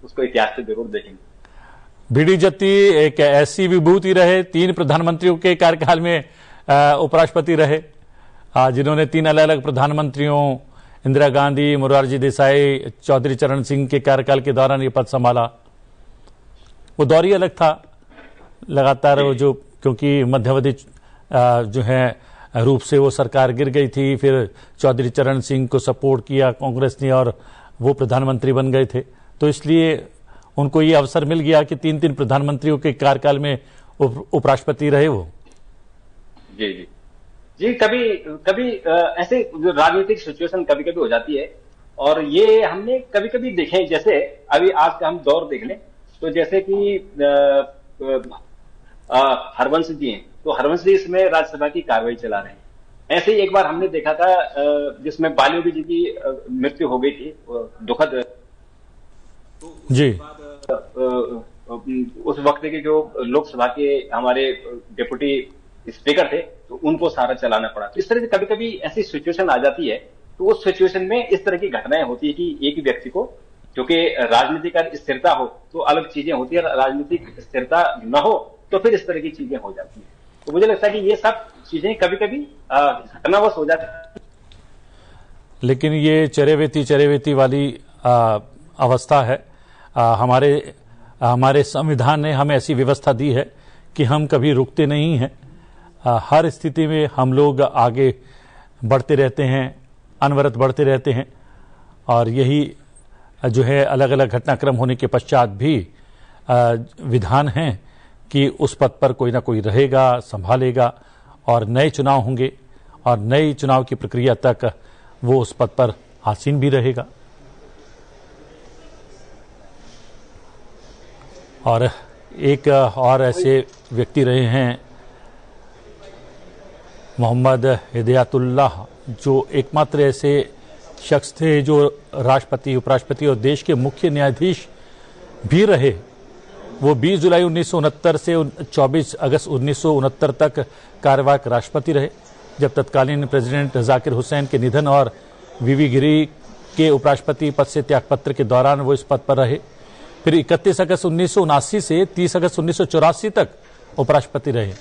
उसको इतिहास से जरूर देखेंगे। बीडी जत्ती एक ऐसी विभूति रहे, 3 प्रधानमंत्रियों के कार्यकाल में उपराष्ट्रपति रहे, जिन्होंने 3 अलग अलग प्रधानमंत्रियों इंदिरा गांधी, मोरारजी देसाई, चौधरी चरण सिंह के कार्यकाल के दौरान ये पद संभाला। वो दौर ही अलग था, लगातार वो जो, क्योंकि मध्यावधि जो है रूप से वो सरकार गिर गई थी, फिर चौधरी चरण सिंह को सपोर्ट किया कांग्रेस ने और वो प्रधानमंत्री बन गए थे, तो इसलिए उनको ये अवसर मिल गया कि 3 प्रधानमंत्रियों के कार्यकाल में उपराष्ट्रपति रहे वो। जी जी जी। कभी कभी ऐसे जो राजनीतिक सिचुएशन कभी कभी हो जाती है, और ये हमने कभी कभी देखे, जैसे अभी आज का हम दौर देख लें तो जैसे कि हरवंश जी हैं, तो हरवंश जी इसमें राज्यसभा की कार्रवाई चला रहे हैं। ऐसे ही एक बार हमने देखा था जिसमें बालियोगी जी की मृत्यु हो गई थी, दुखद जी। उस वक्त के जो लोकसभा के हमारे डिप्टी स्पीकर थे, तो उनको सारा चलाना पड़ा। तो इस तरह से कभी कभी ऐसी सिचुएशन आ जाती है, तो उस सिचुएशन में इस तरह की घटनाएं होती है कि एक ही व्यक्ति को, क्योंकि राजनीतिक स्थिरता हो तो अलग चीजें होती है, राजनीतिक स्थिरता न हो तो फिर इस तरह की चीजें हो जाती हैं। तो मुझे लगता है कि ये सब चीजें कभी कभी घटनावश हो जाती है। लेकिन ये चरेवेती वाली अवस्था है। हमारे संविधान ने हमें ऐसी व्यवस्था दी है कि हम कभी रुकते नहीं हैं, हर स्थिति में हम लोग आगे बढ़ते रहते हैं, अनवरत बढ़ते रहते हैं, और यही जो है अलग अलग घटनाक्रम होने के पश्चात भी विधान है कि उस पद पर कोई ना कोई रहेगा, संभालेगा, और नए चुनाव होंगे और नई चुनाव की प्रक्रिया तक वो उस पद पर आसीन भी रहेगा। और एक और ऐसे व्यक्ति रहे हैं मोहम्मद हिदायतुल्लाह, जो एकमात्र ऐसे शख्स थे जो राष्ट्रपति, उपराष्ट्रपति और देश के मुख्य न्यायाधीश भी रहे। वो 20 जुलाई 1969 से 24 अगस्त 1969 तक कार्यवाहक राष्ट्रपति रहे, जब तत्कालीन प्रेसिडेंट जाकिर हुसैन के निधन और वीवी गिरी के उपराष्ट्रपति पद से त्यागपत्र के दौरान वो इस पद पर रहे। फिर 31 अगस्त 1979 से 30 अगस्त 1984 तक उपराष्ट्रपति रहे।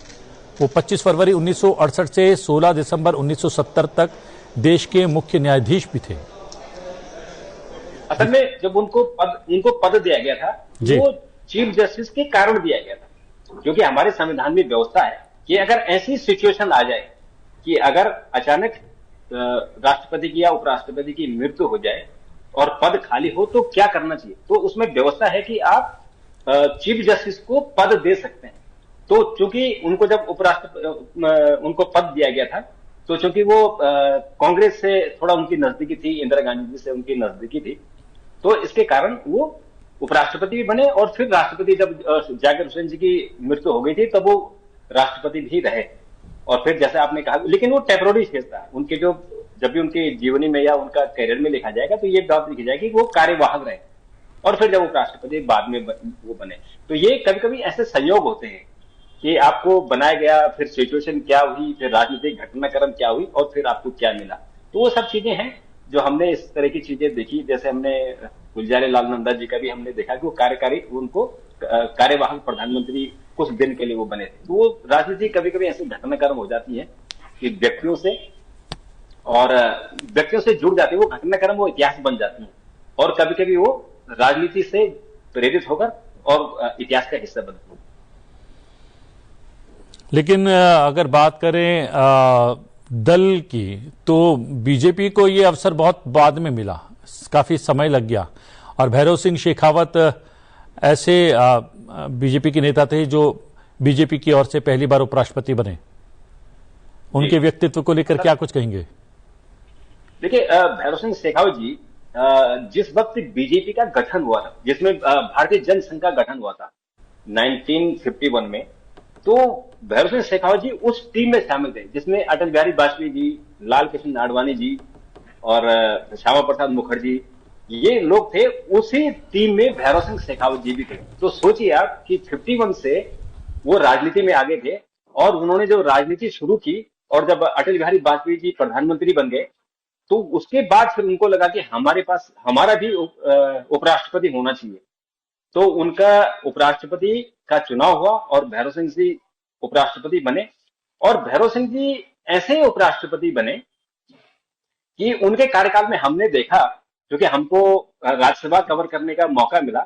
वो 25 फरवरी 1968 से 16 दिसंबर 1970 तक देश के मुख्य न्यायाधीश भी थे। असल में जब उनको पद दिया गया था, वो चीफ जस्टिस के कारण दिया गया था, क्योंकि हमारे संविधान में व्यवस्था है कि अगर ऐसी सिचुएशन आ जाए कि अगर अचानक राष्ट्रपति की या उपराष्ट्रपति की मृत्यु हो जाए और पद खाली हो तो क्या करना चाहिए, तो उसमें व्यवस्था है कि आप चीफ जस्टिस को पद दे सकते हैं। तो चूंकि उनको जब उनको पद दिया गया था, तो चूंकि वो कांग्रेस से थोड़ा उनकी नजदीकी थी, इंदिरा गांधी जी से उनकी नजदीकी थी, तो इसके कारण वो उपराष्ट्रपति भी बने, और फिर राष्ट्रपति जब जाकिर हुसैन जी की मृत्यु हो गई थी तब वो राष्ट्रपति भी रहे। और फिर जैसे आपने कहा, लेकिन वो टेम्पररी फेज था उनके, जो जब भी उनकी जीवनी में या उनका करियर में लिखा जाएगा तो ये बात लिखी जाएगी कि वो कार्यवाहक रहे, और फिर जब उपराष्ट्रपति बाद में वो बने। तो ये कभी कभी ऐसे संयोग होते हैं कि आपको बनाया गया, फिर सिचुएशन क्या हुई, फिर राजनीतिक घटनाक्रम क्या हुई, और फिर आपको क्या मिला। तो वो सब चीजें हैं जो हमने इस तरह की चीजें देखी। जैसे हमने गुलजारीलाल नंदा जी का भी हमने देखा कि वो उनको कार्यवाहक प्रधानमंत्री कुछ दिन के लिए वो बने थे। तो वो राजनीति कभी कभी ऐसी घटनाक्रम हो जाती है कि व्यक्तियों से जुड़ जाती है, वो घटनाक्रम, वो इतिहास बन जाती है, और कभी कभी वो राजनीति से प्रेरित होकर और इतिहास का हिस्सा बनती है। लेकिन अगर बात करें दल की, तो बीजेपी को ये अवसर बहुत बाद में मिला, काफी समय लग गया, और भैरव सिंह शेखावत ऐसे बीजेपी के नेता थे जो बीजेपी की ओर से पहली बार उपराष्ट्रपति बने। उनके व्यक्तित्व को लेकर क्या कुछ कहेंगे? देखिए, भैरव सिंह शेखावत जी जिस वक्त बीजेपी का गठन हुआ था, जिसमें भारतीय जनसंघ का गठन हुआ था 1951 में, तो भैरव सिंह शेखावत जी उस टीम में शामिल थे जिसमें अटल बिहारी वाजपेयी जी, लाल कृष्ण आडवाणी जी और श्यामा प्रसाद मुखर्जी, ये लोग थे। उसी टीम में भैरव सिंह शेखावत जी भी थे। तो सोचिए आप कि 51 से वो राजनीति में आगे थे, और उन्होंने जो राजनीति शुरू की, और जब अटल बिहारी वाजपेयी जी प्रधानमंत्री बन गए, तो उसके बाद फिर उनको लगा कि हमारे पास हमारा भी उपराष्ट्रपति होना चाहिए। तो उनका उपराष्ट्रपति का चुनाव हुआ और भैरव सिंह जी उपराष्ट्रपति बने। और भैरव सिंह जी ऐसे उपराष्ट्रपति बने कि उनके कार्यकाल में हमने देखा, क्योंकि हमको राज्यसभा कवर करने का मौका मिला,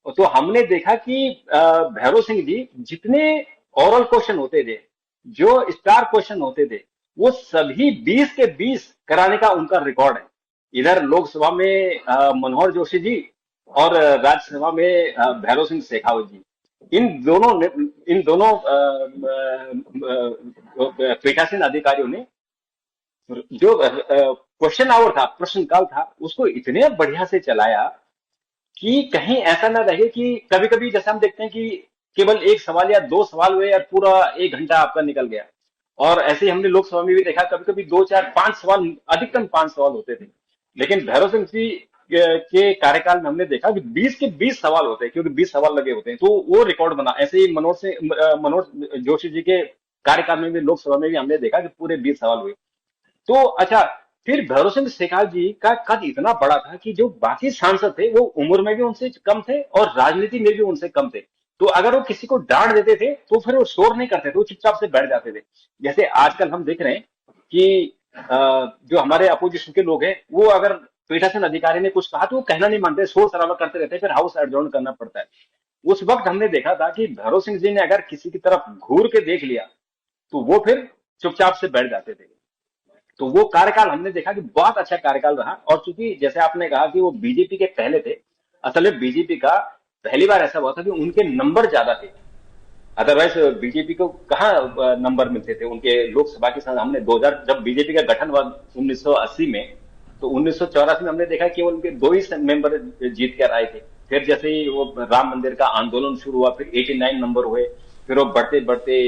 तो हमने देखा कि भैरव सिंह जी जितने ओरल क्वेश्चन होते थे, जो स्टार क्वेश्चन होते थे, वो सभी 20 के 20 कराने का उनका रिकॉर्ड है। इधर लोकसभा में मनोहर जोशी जी और राज्यसभा में भैरव सिंह शेखावत जी, इन दोनों पीठासीन अधिकारियों ने जो क्वेश्चन आवर था, प्रश्नकाल था, उसको इतने बढ़िया से चलाया कि कहीं ऐसा ना रहे कि कभी कभी जैसे हम देखते हैं कि केवल एक सवाल या दो सवाल हुए और पूरा 1 घंटा आपका निकल गया। और ऐसे ही हमने लोकसभा में भी देखा, कभी कभी 2 4 5 सवाल, अधिकतम 5 सवाल होते थे। लेकिन भैरव सिंह जी के कार्यकाल में हमने देखा कि 20 के 20 सवाल होते हैं, क्योंकि 20 सवाल लगे होते हैं, तो वो रिकॉर्ड बना। ऐसे ही मनोज जोशी जी के कार्यकाल में भी लोकसभा में भी हमने देखा कि पूरे 20 सवाल हुए। तो अच्छा, फिर भैरव सिंह शेखावत जी का कद इतना बड़ा था कि जो बाकी सांसद थे वो उम्र में भी उनसे कम थे और राजनीति में भी उनसे कम थे। तो अगर वो किसी को डांट देते थे तो फिर वो शोर नहीं करते थे, वो चुपचाप से बैठ जाते थे। जैसे आजकल हम देख रहे हैं कि जो हमारे अपोजिशन के लोग हैं, वो अगर पीठासीन अधिकारी ने कुछ कहा तो वो कहना नहीं मानते, शोर शराबा करते रहते, फिर हाउस एडजॉर्न करना पड़ता है। उस वक्त हमने देखा था कि भैरव सिंह जी ने अगर किसी की तरफ घूर के देख लिया तो वो फिर चुपचाप से बैठ जाते थे। तो वो कार्यकाल हमने देखा कि बहुत अच्छा कार्यकाल रहा। और चूंकि जैसे आपने कहा कि वो बीजेपी के पहले थे, असल में बीजेपी का पहली बार ऐसा हुआ था कि उनके नंबर ज्यादा थे। अदरवाइज बीजेपी को कहाँ नंबर मिलते थे उनके लोकसभा के साथ। हमने 2000 जब बीजेपी का गठन हुआ 1980 में, तो 1984 में हमने देखा केवल उनके 2 ही मेंबर जीत कर आए थे। फिर जैसे ही वो राम मंदिर का आंदोलन शुरू हुआ, फिर 89 नंबर हुए, फिर वो बढ़ते बढ़ते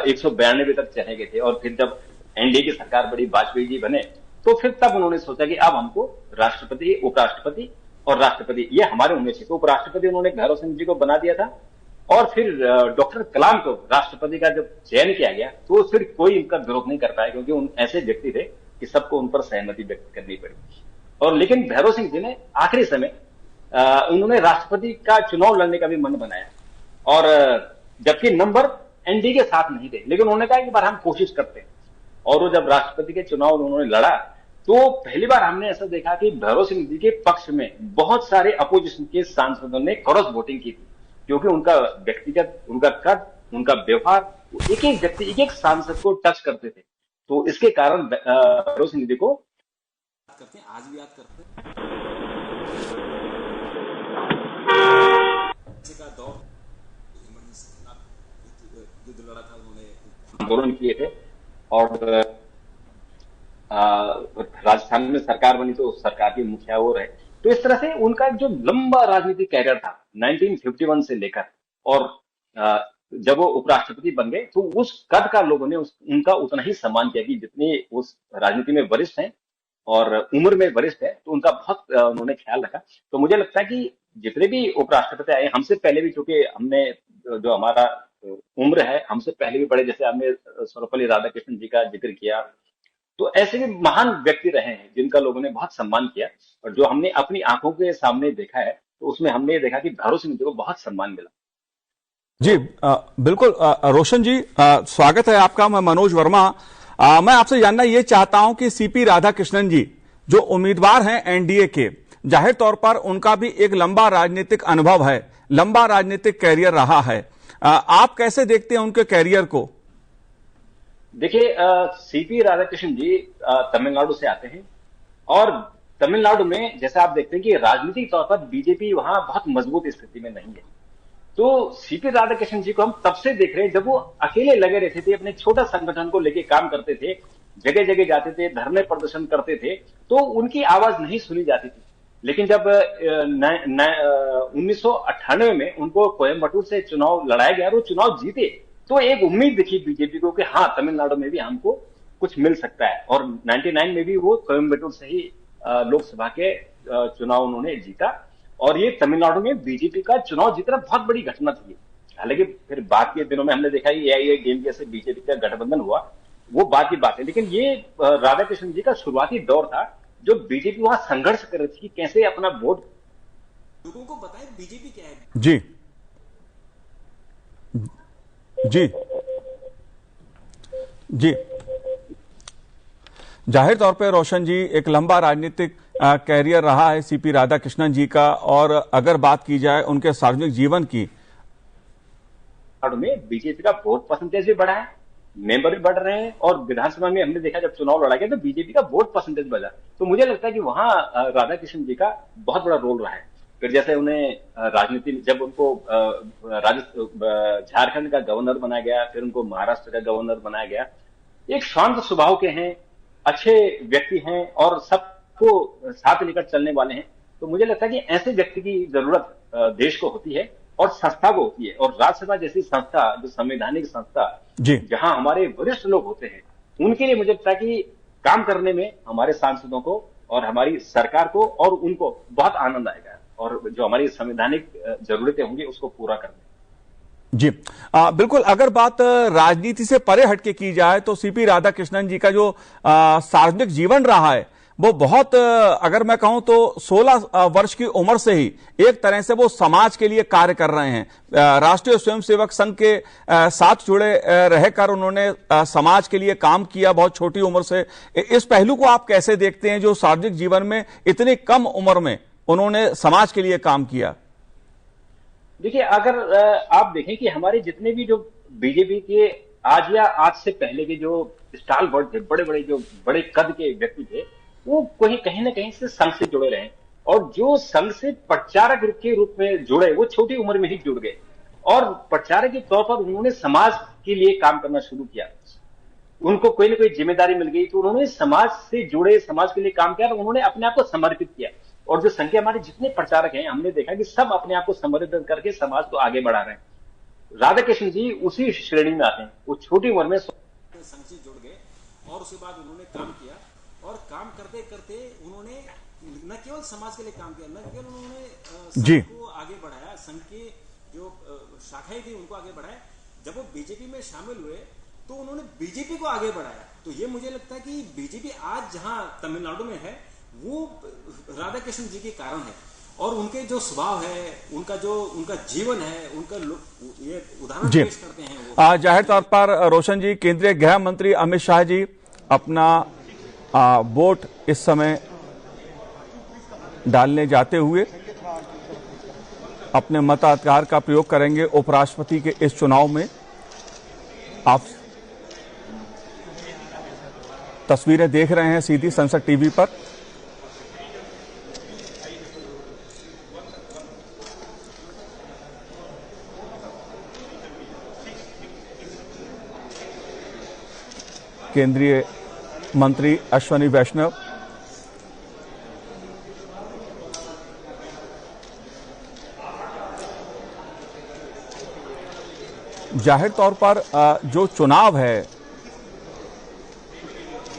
192 तक चले गए थे। और फिर जब एनडीए की सरकार बड़ी, वाजपेयी जी बने, तो फिर तब उन्होंने सोचा कि अब हमको राष्ट्रपति, उपराष्ट्रपति और राष्ट्रपति ये हमारे होने चाहिए। तो उपराष्ट्रपति उन्होंने भैरव सिंह जी को बना दिया था। और फिर डॉक्टर कलाम को राष्ट्रपति का जब चयन किया गया तो फिर कोई इनका विरोध नहीं कर पाया, क्योंकि उन ऐसे व्यक्ति थे कि सबको उन पर सहमति व्यक्त करनी पड़ी। और लेकिन भैरव सिंह जी ने आखिरी समय उन्होंने राष्ट्रपति का चुनाव लड़ने का भी मन बनाया। और जबकि नंबर एनडीए के साथ नहीं थे, लेकिन उन्होंने कहा कि बार हम कोशिश करते हैं। और वो जब राष्ट्रपति के चुनाव उन्होंने लड़ा तो पहली बार हमने ऐसा देखा कि भैरव सिंह जी के पक्ष में बहुत सारे अपोजिशन के सांसदों ने क्रॉस वोटिंग की थी, क्योंकि उनका व्यक्तिगत, उनका कद, उनका व्यवहार, एक एक व्यक्ति, एक एक सांसद को टच करते थे। तो इसके कारण भैरव सिंह जी को करते हैं, आज भी याद करते हैं का दौर युद्ध लड़ा था, उन्होंने आंदोलन किए थे। और राजस्थान में सरकार बनी तो सरकार की मुखिया वो रहे। तो इस तरह से उनका जो लंबा राजनीतिक कैरियर था 1951 से लेकर, और जब वो उपराष्ट्रपति बन गए तो उस कद का लोगों ने उनका उतना ही सम्मान किया कि जितने उस राजनीति में वरिष्ठ हैं और उम्र में वरिष्ठ है, तो उनका बहुत उन्होंने ख्याल रखा। तो मुझे लगता है कि जितने भी उपराष्ट्रपति आए, हमसे पहले भी, चूंकि हमने जो हमारा उम्र है हमसे पहले भी बड़े, जैसे हमने सर्वपल्ली राधाकृष्णन जी का जिक्र किया, तो ऐसे भी महान व्यक्ति रहे हैं जिनका लोगों ने बहुत सम्मान किया। और जो हमने अपनी आंखों के सामने देखा है, तो उसमें हमने ये देखा कि भैरव सिंह जी को बहुत सम्मान मिला। जी बिल्कुल। रोशन जी, स्वागत है आपका। मैं मनोज वर्मा। मैं आपसे जानना ये चाहता हूं कि सीपी राधाकृष्णन जी जो उम्मीदवार हैं एनडीए के, जाहिर तौर पर उनका भी एक लंबा राजनीतिक अनुभव है, लंबा राजनीतिक कैरियर रहा है। आप कैसे देखते हैं उनके कैरियर को? देखिए, सीपी राधाकृष्णन जी तमिलनाडु से आते हैं। और तमिलनाडु में जैसे आप देखते हैं कि राजनीतिक तौर पर बीजेपी वहां बहुत मजबूत स्थिति में नहीं है। तो सीपी राधाकृष्णन जी को हम तब से देख रहे हैं जब वो अकेले लगे रहते थे, अपने छोटा संगठन को लेके काम करते थे, जगह जगह जाते थे, धरने प्रदर्शन करते थे, तो उनकी आवाज नहीं सुनी जाती थी। लेकिन जब 1998 में उनको कोयम्बटूर से चुनाव लड़ाया गया और वो चुनाव जीते, तो एक उम्मीद दिखी बीजेपी को कि हाँ, तमिलनाडु में भी हमको कुछ मिल सकता है। और 99 में भी वो कोयम्बटूर से ही लोकसभा के चुनाव उन्होंने जीता। और ये तमिलनाडु में बीजेपी का चुनाव जीतना बहुत बड़ी घटना थी। हालांकि फिर बाद के दिनों में हमने देखा कि एआईएडीएमके से बीजेपी का गठबंधन हुआ, वो बात की बात है। लेकिन ये राधाकृष्णन जी का शुरुआती दौर था जो बीजेपी वहां संघर्ष कर रही थी कि कैसे अपना वोट लोगों को बताएं बीजेपी क्या है। जी जी जी, जाहिर तौर पे रोशन जी एक लंबा राजनीतिक कैरियर रहा है सीपी राधाकृष्णन जी का, और अगर बात की जाए उनके सार्वजनिक जीवन की, में बीजेपी का वोट परसेंटेज भी बढ़ा है, मेंबर भी बढ़ रहे हैं, और विधानसभा में हमने देखा जब चुनाव लड़ा गया तो बीजेपी का वोट परसेंटेज बढ़ा। तो मुझे लगता है कि वहां राधाकृष्णन जी का बहुत बड़ा रोल रहा है। फिर जैसे उन्हें राजनीति, जब उनको झारखंड का गवर्नर बनाया गया, फिर उनको महाराष्ट्र का गवर्नर बनाया गया। एक शांत स्वभाव के हैं, अच्छे व्यक्ति हैं और सबको साथ लेकर चलने वाले हैं। तो मुझे लगता है कि ऐसे व्यक्ति की जरूरत देश को होती है और संस्था को होती है। और राज्यसभा जैसी संस्था, जो संवैधानिक संस्था, जहां हमारे वरिष्ठ लोग होते हैं, उनके लिए मुझे लगता है कि काम करने में हमारे सांसदों को और हमारी सरकार को और उनको बहुत आनंद आएगा, और जो हमारी संवैधानिक जरूरतें होंगी उसको पूरा करने। जी बिल्कुल, अगर बात राजनीति से परे हटके की जाए तो सीपी राधाकृष्णन जी का जो सार्वजनिक जीवन रहा है वो बहुत, अगर मैं कहूं तो 16 वर्ष की उम्र से ही एक तरह से वो समाज के लिए कार्य कर रहे हैं। राष्ट्रीय स्वयंसेवक संघ के साथ जुड़े रहकर उन्होंने समाज के लिए काम किया बहुत छोटी उम्र से। इस पहलू को आप कैसे देखते हैं, जो सार्वजनिक जीवन में इतनी कम उम्र में उन्होंने समाज के लिए काम किया? देखिए, अगर आप देखें कि हमारे जितने भी जो बीजेपी के आज या आज से पहले के जो स्टालवर्ड थे, बड़े बड़े जो बड़े कद के व्यक्ति थे, वो कहीं ना कहीं से संघ से जुड़े रहे, और जो संघ से प्रचारक के रूप में जुड़े वो छोटी उम्र में ही जुड़ गए, और प्रचारक के तौर पर उन्होंने समाज के लिए काम करना शुरू किया। उनको कोई ना कोई जिम्मेदारी मिल गई तो उन्होंने समाज से जुड़े, समाज के लिए काम किया, और उन्होंने अपने आप को समर्पित किया। और जो संघ के हमारे जितने प्रचारक हैं, हमने देखा कि सब अपने आप को समर्पित करके समाज को आगे बढ़ा रहे हैं। राधाकृष्णन जी उसी श्रेणी में आते हैं। वो छोटी उम्र में संघ से जुड़ गए और उसके बाद उन्होंने काम किया, और काम करते करते उन्होंने न केवल समाज के लिए काम किया, न केवल उन्होंने संघ को आगे बढ़ाया, संघ की जो शाखाएं थी उनको आगे बढ़ाया। जब वो बीजेपी में शामिल हुए तो उन्होंने बीजेपी को आगे बढ़ाया। तो ये मुझे लगता है कि बीजेपी आज जहां तमिलनाडु में है वो राधाकृष्णन जी के कारण है, और उनके जो स्वभाव है, उनका जीवन है, उनका ये उदाहरण पेश करते हैं वो। जाहिर तौर पर रोशन जी, केंद्रीय गृह मंत्री अमित शाह जी अपना वोट इस समय डालने जाते हुए अपने मताधिकार का प्रयोग करेंगे उपराष्ट्रपति के इस चुनाव में। आप तस्वीरें देख रहे हैं सीधी संसद टीवी पर। केंद्रीय मंत्री अश्विनी वैष्णव, जाहिर तौर पर जो चुनाव है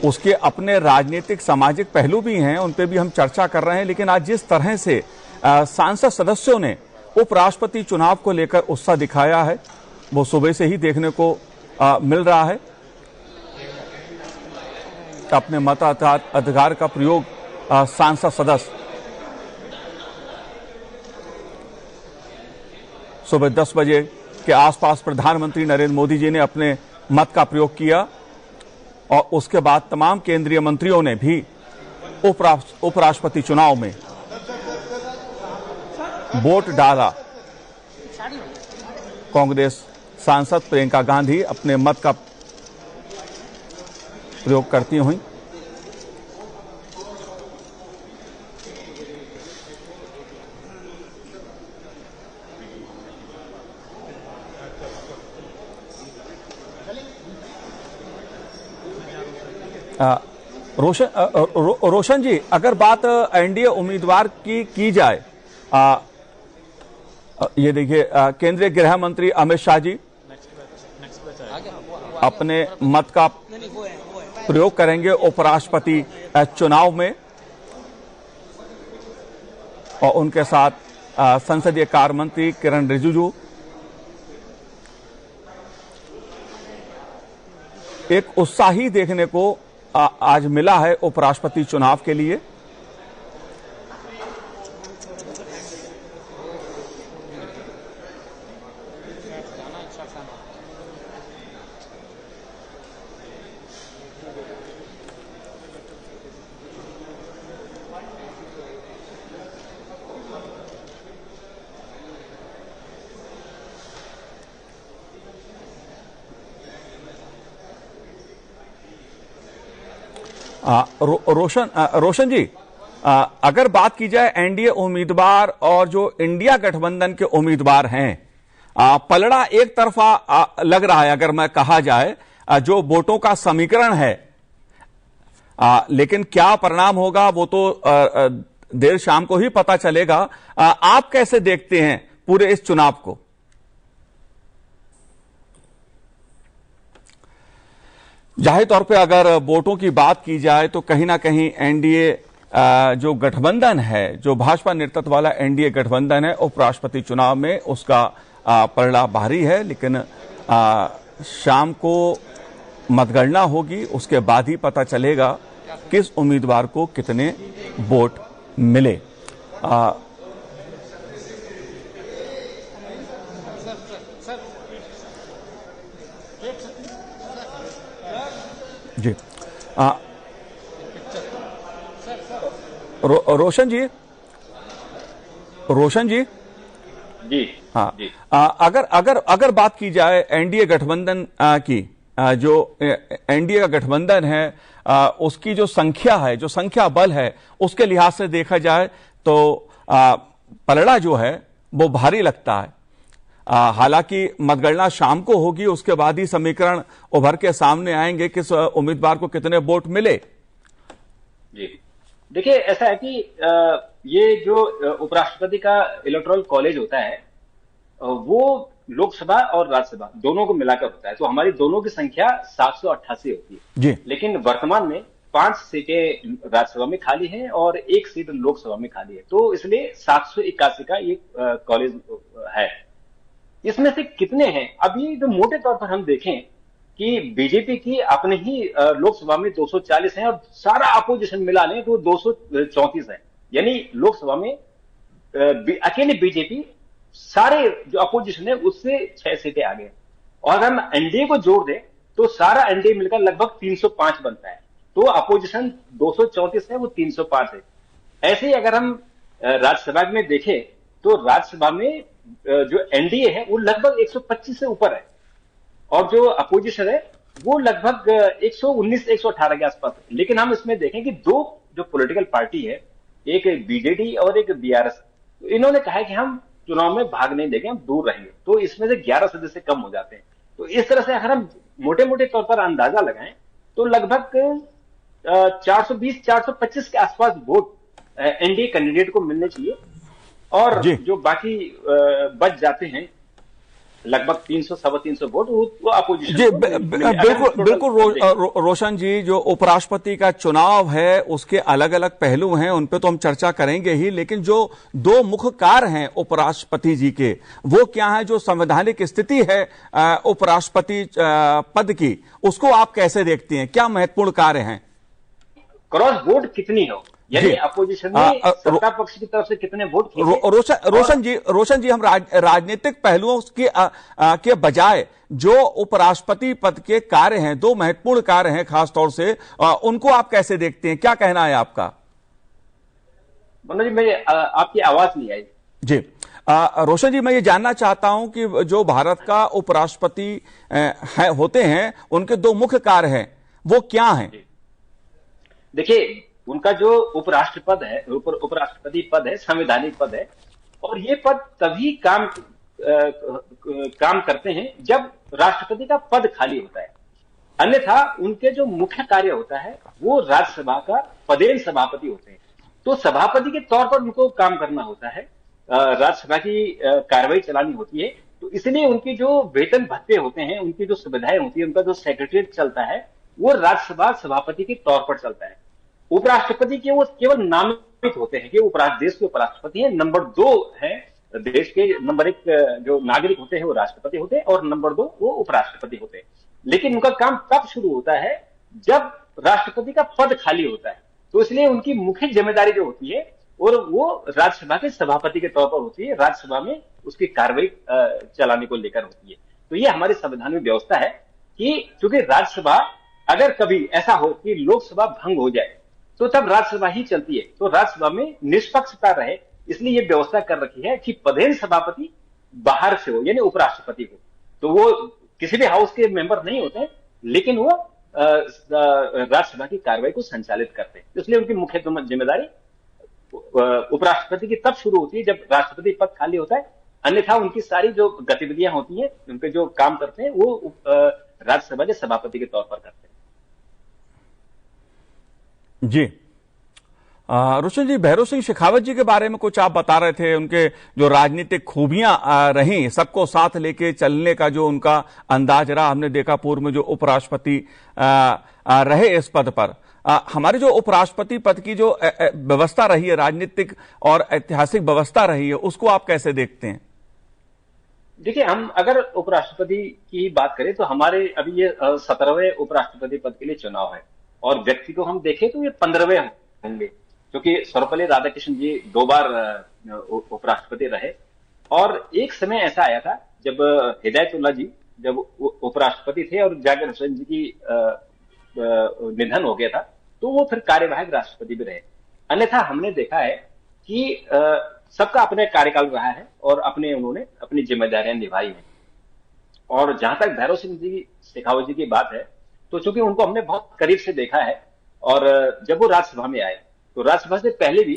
उसके अपने राजनीतिक सामाजिक पहलू भी हैं, उन पे भी हम चर्चा कर रहे हैं। लेकिन आज जिस तरह से सांसद सदस्यों ने उपराष्ट्रपति चुनाव को लेकर उत्साह दिखाया है वो सुबह से ही देखने को मिल रहा है। अपने मताधिकार का प्रयोग सांसद सदस्य सुबह 10 बजे के आसपास प्रधानमंत्री नरेंद्र मोदी जी ने अपने मत का प्रयोग किया, और उसके बाद तमाम केंद्रीय मंत्रियों ने भी उपराष्ट्रपति चुनाव में वोट डाला। कांग्रेस सांसद प्रियंका गांधी अपने मत का प्रयोग करती हुई रोशन जी, अगर बात एनडीए उम्मीदवार की जाए, ये देखिए केंद्रीय गृह मंत्री अमित शाह जी अपने मत का प्रयोग करेंगे उपराष्ट्रपति चुनाव में, और उनके साथ संसदीय कार्य मंत्री किरण रिजिजू। एक उत्साही देखने को आज मिला है उपराष्ट्रपति चुनाव के लिए। रोशन जी, अगर बात की जाए एनडीए उम्मीदवार और जो इंडिया गठबंधन के उम्मीदवार हैं, पलड़ा एक तरफा लग रहा है अगर मैं कहा जाए, जो वोटों का समीकरण है, लेकिन क्या परिणाम होगा वो तो देर शाम को ही पता चलेगा। आप कैसे देखते हैं पूरे इस चुनाव को? जाहिर तौर पे अगर वोटों की बात की जाए तो कहीं ना कहीं एनडीए जो गठबंधन है, जो भाजपा नेतृत्व वाला एनडीए गठबंधन है, उपराष्ट्रपति चुनाव में उसका पलड़ा भारी है। लेकिन शाम को मतगणना होगी, उसके बाद ही पता चलेगा किस उम्मीदवार को कितने वोट मिले। जी, रोशन जी, जी हाँ जी। अगर बात की जाए एनडीए गठबंधन की, जो एनडीए का गठबंधन है, उसकी जो संख्या है, जो संख्या बल है, उसके लिहाज से देखा जाए तो पलड़ा जो है वो भारी लगता है। हालांकि मतगणना शाम को होगी, उसके बाद ही समीकरण उभर के सामने आएंगे किस उम्मीदवार को कितने वोट मिले। जी देखिए, ऐसा है कि ये जो उपराष्ट्रपति का इलेक्टोरल कॉलेज होता है वो लोकसभा और राज्यसभा दोनों को मिलाकर होता है। तो हमारी दोनों की संख्या 788 होती है जी। लेकिन वर्तमान में 5 सीटें राज्यसभा में खाली हैं और 1 सीट लोकसभा में खाली है। तो इसलिए 781 का ये कॉलेज है। इसमें से कितने हैं, अभी जो मोटे तौर पर हम देखें कि बीजेपी की अपने ही लोकसभा में 240 है और सारा अपोजिशन मिला लें तो 234 है। यानी लोकसभा में अकेले बीजेपी सारे जो अपोजिशन है उससे 6 सीटें आगे हैं। और अगर हम एनडीए को जोड़ दें तो सारा एनडीए मिलकर लगभग 305 बनता है। तो अपोजिशन 234 है, वो 305 है। ऐसे ही अगर हम राज्यसभा में देखें तो राज्यसभा में जो एनडीए है वो लगभग 125 से ऊपर है और जो अपोजिशन है वो लगभग 119-118 के आसपास है। लेकिन हम इसमें देखें कि दो जो पॉलिटिकल पार्टी है, एक बीजेडी और एक बीआरएस, तो इन्होंने कहा है कि हम चुनाव में भाग नहीं देंगे, हम दूर रहेंगे। तो इसमें से 11 सदस्य कम हो जाते हैं। तो इस तरह से अगर हम मोटे मोटे तौर पर अंदाजा लगाएं तो लगभग 420-425 के आसपास वोट एनडीए कैंडिडेट को मिलने चाहिए और जो बाकी बच जाते हैं लगभग 300-325 वोट वो अपोजिशन जी। बिल्कुल रोशन जी, जो उपराष्ट्रपति का चुनाव है उसके अलग अलग पहलू हैं, उन पे तो हम चर्चा करेंगे ही, लेकिन जो दो मुख्य कार्य हैं उपराष्ट्रपति जी के वो क्या है? जो संवैधानिक स्थिति है उपराष्ट्रपति पद की, उसको आप कैसे देखती हैं? क्या महत्वपूर्ण कार्य हैं? क्रॉस वोट कितनी हो, यानी अपोजिशन में सत्ता पक्ष की तरफ से कितने वोट। रोशन जी, हम राजनीतिक पहलुओं के बजाय जो उपराष्ट्रपति पद के कार्य हैं, दो महत्वपूर्ण कार्य हैं खासतौर से, उनको आप कैसे देखते हैं? क्या कहना है आपका? मनोज जी, मेरी आपकी आवाज नहीं आई। जी रोशन जी, मैं ये जानना चाहता हूं कि जो भारत का उपराष्ट्रपति होते हैं उनके दो मुख्य कार्य हैं, वो क्या हैं? देखिए, उनका जो उपराष्ट्रपति पद है संवैधानिक पद है और ये पद तभी काम करते हैं जब राष्ट्रपति का पद खाली होता है। अन्यथा उनके जो मुख्य कार्य होता है वो राज्यसभा का पदेन सभापति होते हैं। तो सभापति के तौर पर उनको काम करना होता है, राज्यसभा की कार्रवाई चलानी होती है। तो इसलिए उनकी जो वेतन भत्ते होते हैं, उनकी जो सुविधाएं होती है, उनका जो सेक्रेटरीट चलता है वो राज्यसभा सभापति के तौर पर चलता है। उपराष्ट्रपति के वो केवल नामित होते हैं कि देश के उपराष्ट्रपति हैं। नंबर 2 है देश के, नंबर 1 जो नागरिक होते हैं वो राष्ट्रपति होते हैं और नंबर 2 वो उपराष्ट्रपति होते हैं। लेकिन उनका काम तब शुरू होता है जब राष्ट्रपति का पद खाली होता है। तो इसलिए उनकी मुख्य जिम्मेदारी जो होती है और वो राज्यसभा के सभापति के तौर पर होती है, राज्यसभा में उसकी कार्रवाई चलाने को लेकर होती है। तो ये हमारे संविधान में व्यवस्था है कि चूंकि राज्यसभा अगर कभी ऐसा हो कि लोकसभा भंग हो जाए तो तब राज्यसभा ही चलती है। तो राज्यसभा में निष्पक्षता रहे, इसलिए ये व्यवस्था कर रखी है कि पदेन सभापति बाहर से हो, यानी उपराष्ट्रपति हो। तो वो किसी भी हाउस के मेंबर नहीं होते, लेकिन वो राज्यसभा की कार्रवाई को संचालित करते हैं। इसलिए उनकी मुख्य जिम्मेदारी उपराष्ट्रपति की तब शुरू होती है जब राष्ट्रपति पद खाली होता है, अन्यथा उनकी सारी जो गतिविधियां होती हैं, उनपे जो काम करते हैं, वो राज्यसभा के सभापति के तौर पर करते हैं। जी रोशन जी, भैरव सिंह शेखावत जी के बारे में कुछ आप बता रहे थे। उनके जो राजनीतिक खूबियां रही, सबको साथ लेके चलने का जो उनका अंदाज रहा, हमने देखा पूर्व में जो उपराष्ट्रपति रहे इस पद पर। हमारे जो उपराष्ट्रपति पद की जो व्यवस्था रही है, राजनीतिक और ऐतिहासिक व्यवस्था रही है, उसको आप कैसे देखते हैं? देखिए, हम अगर उपराष्ट्रपति की बात करें तो हमारे अभी ये 17वें उपराष्ट्रपति पद के लिए चुनाव है, और व्यक्ति को हम देखें तो ये 15वें होंगे, क्योंकि सर्वपल्ली राधाकृष्णन जी 2 बार उपराष्ट्रपति रहे। और एक समय ऐसा आया था जब हिदायतुल्लाह जी जब उपराष्ट्रपति थे और जाकिर हुसैन जी की निधन हो गया था, तो वो फिर कार्यवाहक राष्ट्रपति भी रहे। अन्यथा हमने देखा है कि सबका अपने कार्यकाल रहा है और उन्होंने अपनी जिम्मेदारियां निभाई हैं। और जहां तक भैरव सिंह जी शेखावत जी की बात है, तो चूंकि उनको हमने बहुत करीब से देखा है, और जब वो राज्यसभा में आए तो राज्यसभा से पहले भी,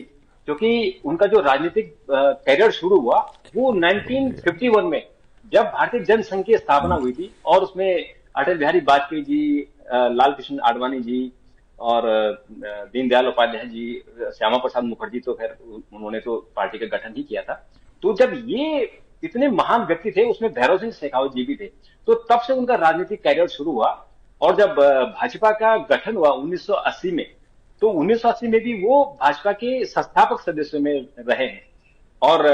क्योंकि उनका जो राजनीतिक कैरियर शुरू हुआ वो 1951 में जब भारतीय जनसंघ की स्थापना हुई थी, और उसमें अटल बिहारी वाजपेयी जी, लाल कृष्ण आडवाणी जी और दीनदयाल उपाध्याय जी, श्यामा प्रसाद मुखर्जी, तो खैर उन्होंने तो पार्टी का गठन ही किया था। तो जब ये इतने महान व्यक्ति थे, उसमें भैरव सिंह शेखावत जी भी थे, तो तब से उनका राजनीतिक कैरियर शुरू हुआ। और जब भाजपा का गठन हुआ 1980 में, तो 1980 में भी वो भाजपा के संस्थापक सदस्यों में रहे हैं। और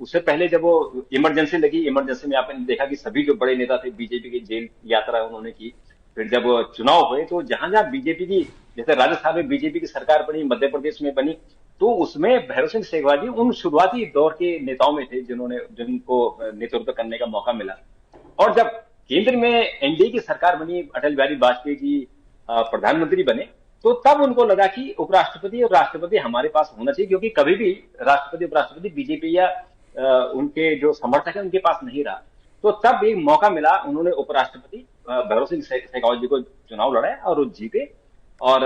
उससे पहले जब वो इमरजेंसी लगी, इमरजेंसी में आपने देखा कि सभी जो बड़े नेता थे बीजेपी की जेल यात्रा उन्होंने की। फिर जब चुनाव हुए तो जहां जहां बीजेपी की, जैसे राजस्थान में बीजेपी की सरकार बनी, मध्य प्रदेश में बनी, तो उसमें भैरव सिंह शेखावत जी उन शुरुआती दौर के नेताओं में थे जिनको नेतृत्व करने का मौका मिला। और जब केंद्र में एनडीए की सरकार बनी, अटल बिहारी वाजपेयी जी प्रधानमंत्री बने, तो तब उनको लगा कि उपराष्ट्रपति और राष्ट्रपति हमारे पास होना चाहिए, क्योंकि कभी भी राष्ट्रपति उपराष्ट्रपति बीजेपी या उनके जो समर्थक है उनके पास नहीं रहा। तो तब एक मौका मिला, उन्होंने उपराष्ट्रपति भैरव सिंह शेखावत जी को चुनाव लड़ाया और वो जीते। और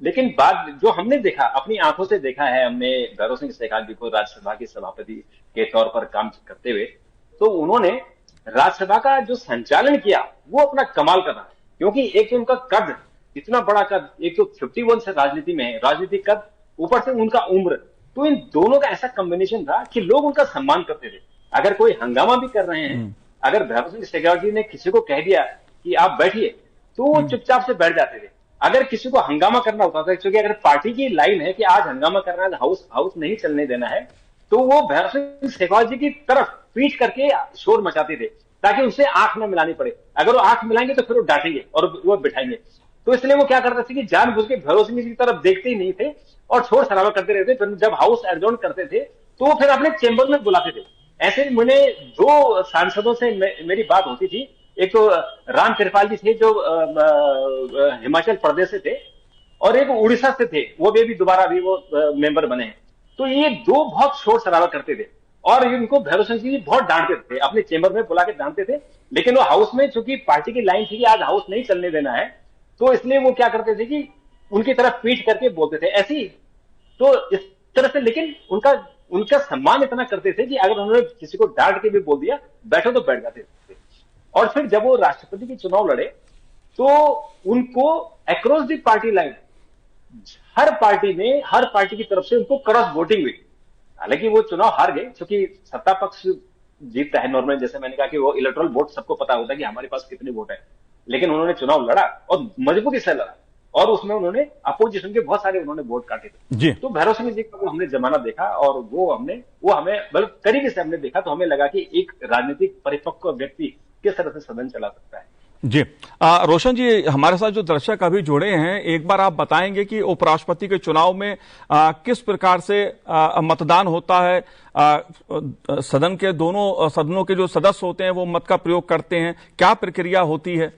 लेकिन बाद जो हमने देखा, अपनी आंखों से देखा है हमने भैरव सिंह शेखावत जी को राज्यसभा के सभापति के तौर पर काम करते हुए, तो उन्होंने राज्यसभा का जो संचालन किया वो अपना कमाल कर रहा है। क्योंकि एक तो उनका कद, इतना बड़ा कद, एक तो 51 से राजनीति में है, राजनीतिक कद, ऊपर से उनका उम्र, तो इन दोनों का ऐसा कॉम्बिनेशन था कि लोग उनका सम्मान करते थे। अगर कोई हंगामा भी कर रहे हैं, अगर भैरव सिंह शेखावत जी ने किसी को कह दिया कि आप बैठिए, तो वो चुपचाप से बैठ जाते थे। अगर किसी को हंगामा करना होता था, क्योंकि अगर पार्टी की लाइन है कि आज हंगामा करना है, हाउस नहीं चलने देना है, तो वो भैरव सिंह शेखावत जी की तरफ पीठ करके शोर मचाते थे, ताकि उनसे आंख न मिलानी पड़े। अगर वो आंख मिलाएंगे तो फिर वो डांटेंगे और वो बिठाएंगे। तो इसलिए वो क्या करते थे कि जानबूझ के भैरव सिंह जी की तरफ देखते ही नहीं थे और शोर शराबा करते रहते। फिर जब हाउस एडजॉर्न करते थे तो वो फिर अपने चेंबर में बुलाते थे। ऐसे मैंने 2 सांसदों से मेरी बात होती थी। एक तो राम कृपाल जी थे जो हिमाचल प्रदेश से थे, और एक उड़ीसा से थे, वो भी दोबारा भी वो मेंबर बने हैं। तो ये 2 बहुत शोर शराबा करते थे और इनको भैरव सिंह जी बहुत डांटते थे, अपने चेंबर में बुला के डांटते थे। लेकिन वो हाउस में, चूंकि पार्टी की लाइन थी कि आज हाउस नहीं चलने देना है, तो इसलिए वो क्या करते थे कि उनकी तरफ पीठ करके बोलते थे ऐसी। तो इस तरह से, लेकिन उनका सम्मान इतना करते थे कि अगर उन्होंने किसी को डांट के भी बोल दिया बैठो, तो बैठ जाते थे। और फिर जब वो राष्ट्रपति की चुनाव लड़े तो उनको across the party line, her party की तरफ से उनको क्रॉस वोटिंग हुई। हालांकि वो चुनाव हार गए, क्योंकि सत्ता पक्ष जीतता है नॉर्मल, जैसे मैंने कहा कि वो इलेक्टोरल वोट सबको पता होता है कि हमारे पास कितने वोट है। लेकिन उन्होंने चुनाव लड़ा और मजबूती से लड़ा, और उसमें उन्होंने अपोजिशन के बहुत सारे वोट काटे थे। तो भैरव सिंह जी का हमने जमाना देखा, और वो हमें मतलब करीबी से हमने देखा, तो हमें लगा कि एक राजनीतिक परिपक्व व्यक्ति किस तरह से सदन चला सकता है। जी रोशन जी, हमारे साथ जो दर्शक अभी जुड़े हैं, एक बार आप बताएंगे कि उपराष्ट्रपति के चुनाव में किस प्रकार से मतदान होता है? सदन के दोनों सदनों के जो सदस्य होते हैं वो मत का प्रयोग करते हैं, क्या प्रक्रिया होती है?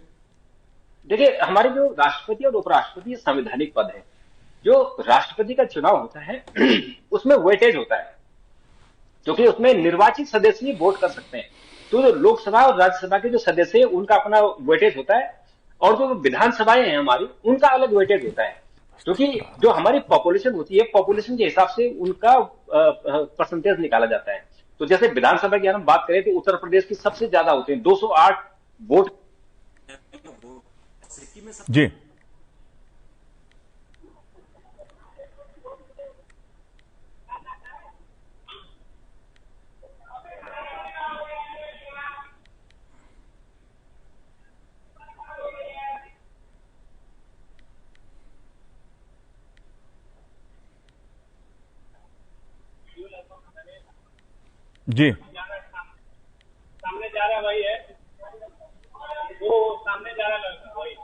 देखिए, हमारे जो राष्ट्रपति और उपराष्ट्रपति संवैधानिक पद है। जो राष्ट्रपति का चुनाव होता है उसमें वेटेज होता है, क्योंकि उसमें निर्वाचित सदस्य ही वोट कर सकते हैं। तो जो लोकसभा और राज्यसभा के जो सदस्य हैं उनका अपना वेटेज होता है। और जो विधानसभाएं हैं हमारी, उनका अलग वेटेज होता है, क्योंकि जो हमारी पॉपुलेशन होती है, पॉपुलेशन के हिसाब से उनका परसेंटेज निकाला जाता है। तो जैसे विधानसभा की हम बात करें तो उत्तर प्रदेश की सबसे ज्यादा होते हैं, 208 वोट। जी जी सामने जा रहा वही है, वो सामने जा रहा वही।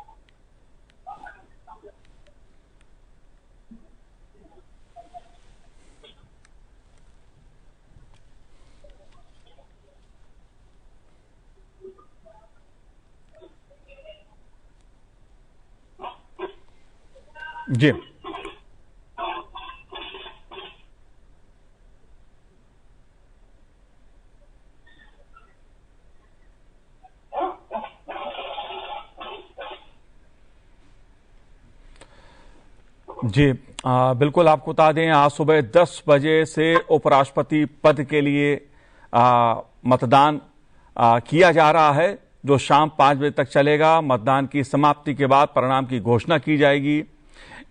जी जी बिल्कुल आपको बता दें, आज सुबह 10 बजे से उपराष्ट्रपति पद के लिए मतदान किया जा रहा है, जो शाम 5 बजे तक चलेगा। मतदान की समाप्ति के बाद परिणाम की घोषणा की जाएगी।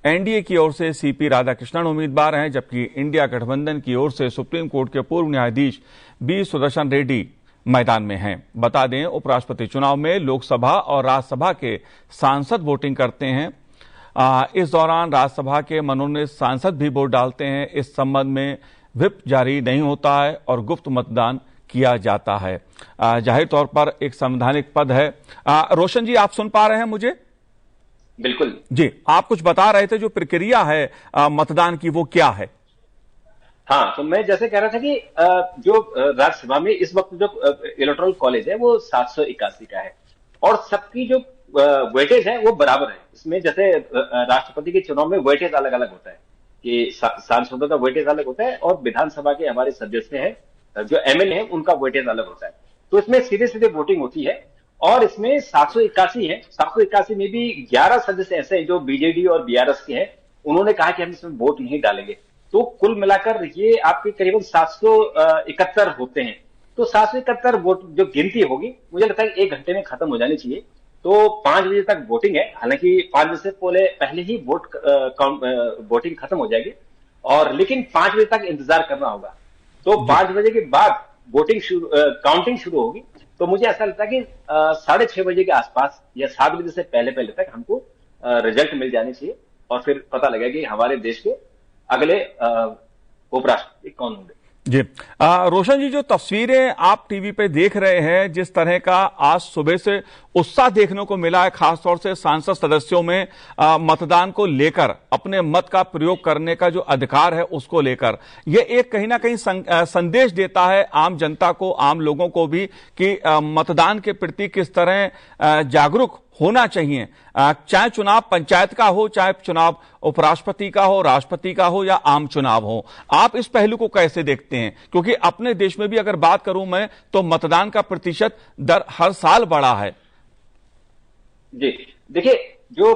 एनडीए की ओर से सीपी राधाकृष्णन उम्मीदवार हैं, जबकि इंडिया गठबंधन की ओर से सुप्रीम कोर्ट के पूर्व न्यायाधीश बी सुदर्शन रेड्डी मैदान में हैं। बता दें, उपराष्ट्रपति चुनाव में लोकसभा और राज्यसभा के सांसद वोटिंग करते हैं। इस दौरान राज्यसभा के मनोनीत सांसद भी वोट डालते हैं। इस संबंध में व्हिप जारी नहीं होता है और गुप्त मतदान किया जाता है। जाहिर तौर पर एक संवैधानिक पद है। रोशन जी, आप सुन पा रहे हैं मुझे? बिल्कुल जी, आप कुछ बता रहे थे, जो प्रक्रिया है मतदान की वो क्या है? हाँ, तो मैं जैसे कह रहा था कि जो राज्यसभा में इस वक्त जो इलेक्टोरल कॉलेज है वो 781 का है, और सबकी जो वेटेज है वो बराबर है। इसमें जैसे राष्ट्रपति के चुनाव में वेटेज अलग अलग होता है कि सांसदों का वेटेज अलग होता है, और विधानसभा के हमारे सदस्य हैं जो एमएलए हैं उनका वेटेज अलग होता है। तो इसमें सीधे सीधे वोटिंग होती है, और इसमें 781 है। 781 में भी 11 सदस्य ऐसे हैं जो बीजेडी और बीआरएस के हैं, उन्होंने कहा कि हम इसमें वोट नहीं डालेंगे। तो कुल मिलाकर ये आपके करीबन 771 होते हैं। तो 771 वोट जो गिनती होगी, मुझे लगता है 1 घंटे में खत्म हो जानी चाहिए। तो 5 बजे तक वोटिंग है, हालांकि 5 बजे से पहले ही वोटिंग खत्म हो जाएगी, और लेकिन 5 बजे तक इंतजार करना होगा। तो 5 बजे के बाद काउंटिंग शुरू होगी। तो मुझे ऐसा लगता है कि 6:30 बजे के आसपास या 7 बजे से पहले तक हमको रिजल्ट मिल जाने चाहिए, और फिर पता लगेगा कि हमारे देश के अगले उपराष्ट्रपति कौन होंगे। जी रोशन जी, जो तस्वीरें आप टीवी पे देख रहे हैं, जिस तरह का आज सुबह से उत्साह देखने को मिला है, खासतौर से सांसद सदस्यों में मतदान को लेकर, अपने मत का प्रयोग करने का जो अधिकार है उसको लेकर, यह एक कहीं ना कहीं संदेश देता है आम जनता को, आम लोगों को भी, कि मतदान के प्रति किस तरह जागरूक होना चाहिए। चाहे चुनाव पंचायत का हो, चाहे चुनाव उपराष्ट्रपति का हो, राष्ट्रपति का हो, या आम चुनाव हो। आप इस पहलू को कैसे देखते हैं? क्योंकि अपने देश में भी अगर बात करूं मैं, तो मतदान का प्रतिशत दर हर साल बढ़ा है। जी देखिए, जो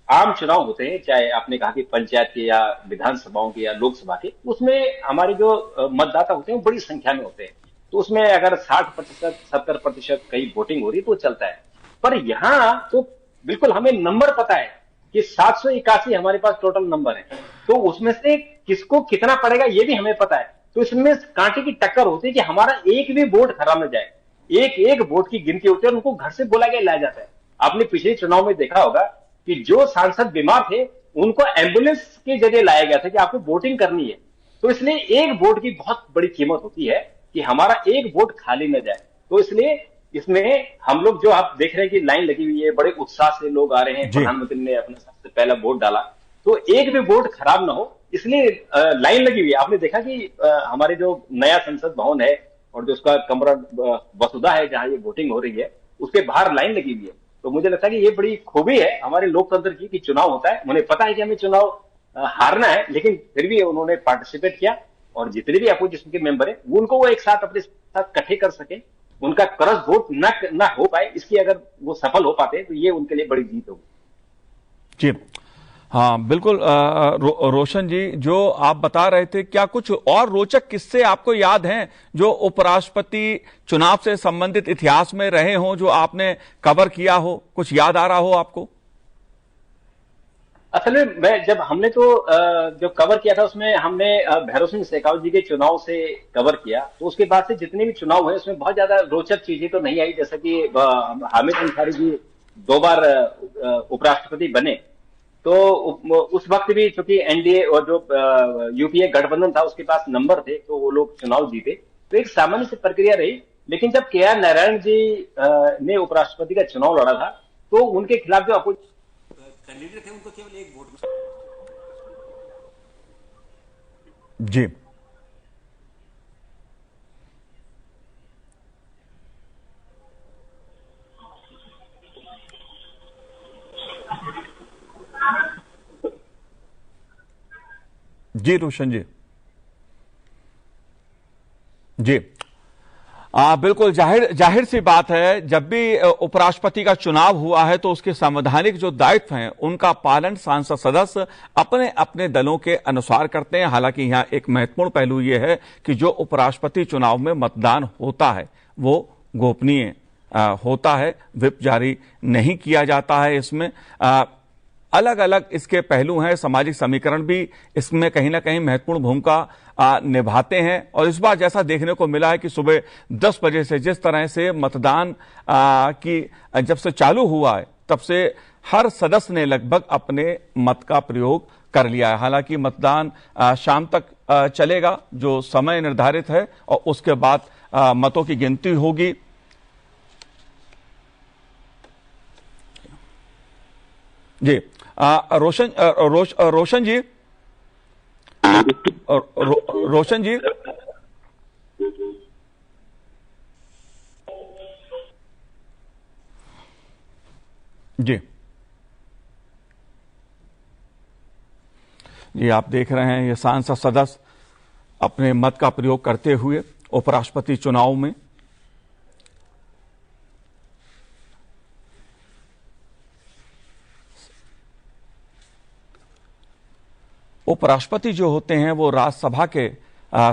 आम चुनाव होते हैं, चाहे आपने कहा कि पंचायत के या विधानसभाओं के या लोकसभा के, उसमें हमारे जो मतदाता होते हैं वो बड़ी संख्या में होते हैं। तो उसमें अगर 60%, 70% कहीं वोटिंग हो रही तो चलता है। पर यहां तो बिल्कुल हमें नंबर पता है कि 781 हमारे पास टोटल नंबर है, तो उसमें से किसको कितना पड़ेगा ये भी हमें पता है। तो इसमें कांटे की टक्कर होती है कि हमारा एक भी वोट खराब न जाए। एक एक वोट की गिनती होती है, और उनको घर से बुला के लाया जाता है। आपने पिछले चुनाव में देखा होगा कि जो सांसद बीमार थे उनको एम्बुलेंस के जरिए लाया गया था कि आपको वोटिंग करनी है। तो इसलिए एक वोट की बहुत बड़ी कीमत होती है कि हमारा एक वोट खाली न जाए। तो इसलिए इसमें हम लोग जो आप देख रहे हैं कि लाइन लगी हुई है, बड़े उत्साह से लोग आ रहे हैं। प्रधानमंत्री ने अपना सबसे पहला वोट डाला, तो एक भी वोट खराब ना हो, इसलिए लाइन लगी हुई है। आपने देखा कि हमारे जो नया संसद भवन है और जो उसका कमरा वसुधा है जहां ये वोटिंग हो रही है, उसके बाहर लाइन लगी हुई है। तो मुझे लगता है कि ये बड़ी खूबी है हमारे लोकतंत्र की कि चुनाव होता है, उन्हें पता है कि हमें चुनाव हारना है, लेकिन फिर भी उन्होंने पार्टिसिपेट किया, और जितने भी अपोजिशन के मेंबर है उनको वो एक साथ अपने साथ इकट्ठे कर सके उनका क्रॉस वोट न हो पाए, इसकी अगर वो सफल हो पाते तो ये उनके लिए बड़ी जीत होगी। जी हाँ, बिल्कुल। रोशन जी, जो आप बता रहे थे, क्या कुछ और रोचक किस्से आपको याद हैं जो उपराष्ट्रपति चुनाव से संबंधित इतिहास में रहे हों, जो आपने कवर किया हो? कुछ याद आ रहा हो आपको? असल में जब हमने तो जो कवर किया था उसमें हमने भैरव सिंह शेखावत जी के चुनाव से कवर किया, तो उसके बाद से जितने भी चुनाव हुए उसमें बहुत ज्यादा रोचक चीजें तो नहीं आई। जैसा कि हामिद अंसारी जी 2 बार उपराष्ट्रपति बने, तो उस वक्त भी चूंकि एनडीए और जो यूपीए गठबंधन था उसके पास नंबर थे, तो वो लोग चुनाव जीते। तो एक सामान्य सी प्रक्रिया रही। लेकिन जब के.आर. नारायण जी ने उपराष्ट्रपति का चुनाव लड़ा था, तो उनके खिलाफ जो कैंडिडेट थे उनको केवल 1 वोट। जी जी रोशन जी, जी बिल्कुल जाहिर सी बात है, जब भी उपराष्ट्रपति का चुनाव हुआ है तो उसके संवैधानिक जो दायित्व हैं उनका पालन सांसद सदस्य अपने अपने दलों के अनुसार करते हैं। हालांकि यहां एक महत्वपूर्ण पहलू यह है कि जो उपराष्ट्रपति चुनाव में मतदान होता है वो गोपनीय होता है, व्हिप जारी नहीं किया जाता है। इसमें अलग अलग इसके पहलू हैं, सामाजिक समीकरण भी इसमें कहीं ना कहीं महत्वपूर्ण भूमिका निभाते हैं। और इस बार जैसा देखने को मिला है कि सुबह 10 बजे से जिस तरह से मतदान की जब से चालू हुआ है तब से हर सदस्य ने लगभग अपने मत का प्रयोग कर लिया है। हालांकि मतदान शाम तक चलेगा, जो समय निर्धारित है, और उसके बाद मतों की गिनती होगी। जी रोशन जी, रोशन जी, जी जी आप देख रहे हैं ये सांसद सदस्य अपने मत का प्रयोग करते हुए उपराष्ट्रपति चुनाव में। उपराष्ट्रपति जो होते हैं वो राज्यसभा के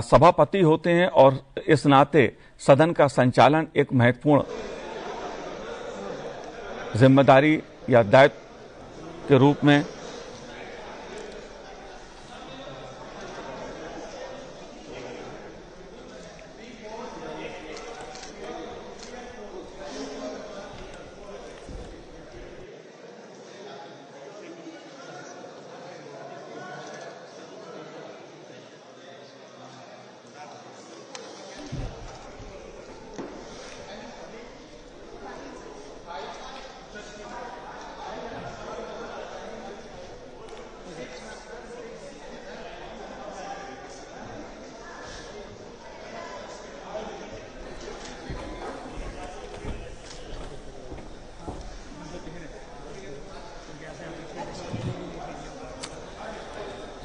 सभापति होते हैं और इस नाते सदन का संचालन एक महत्वपूर्ण जिम्मेदारी या दायित्व के रूप में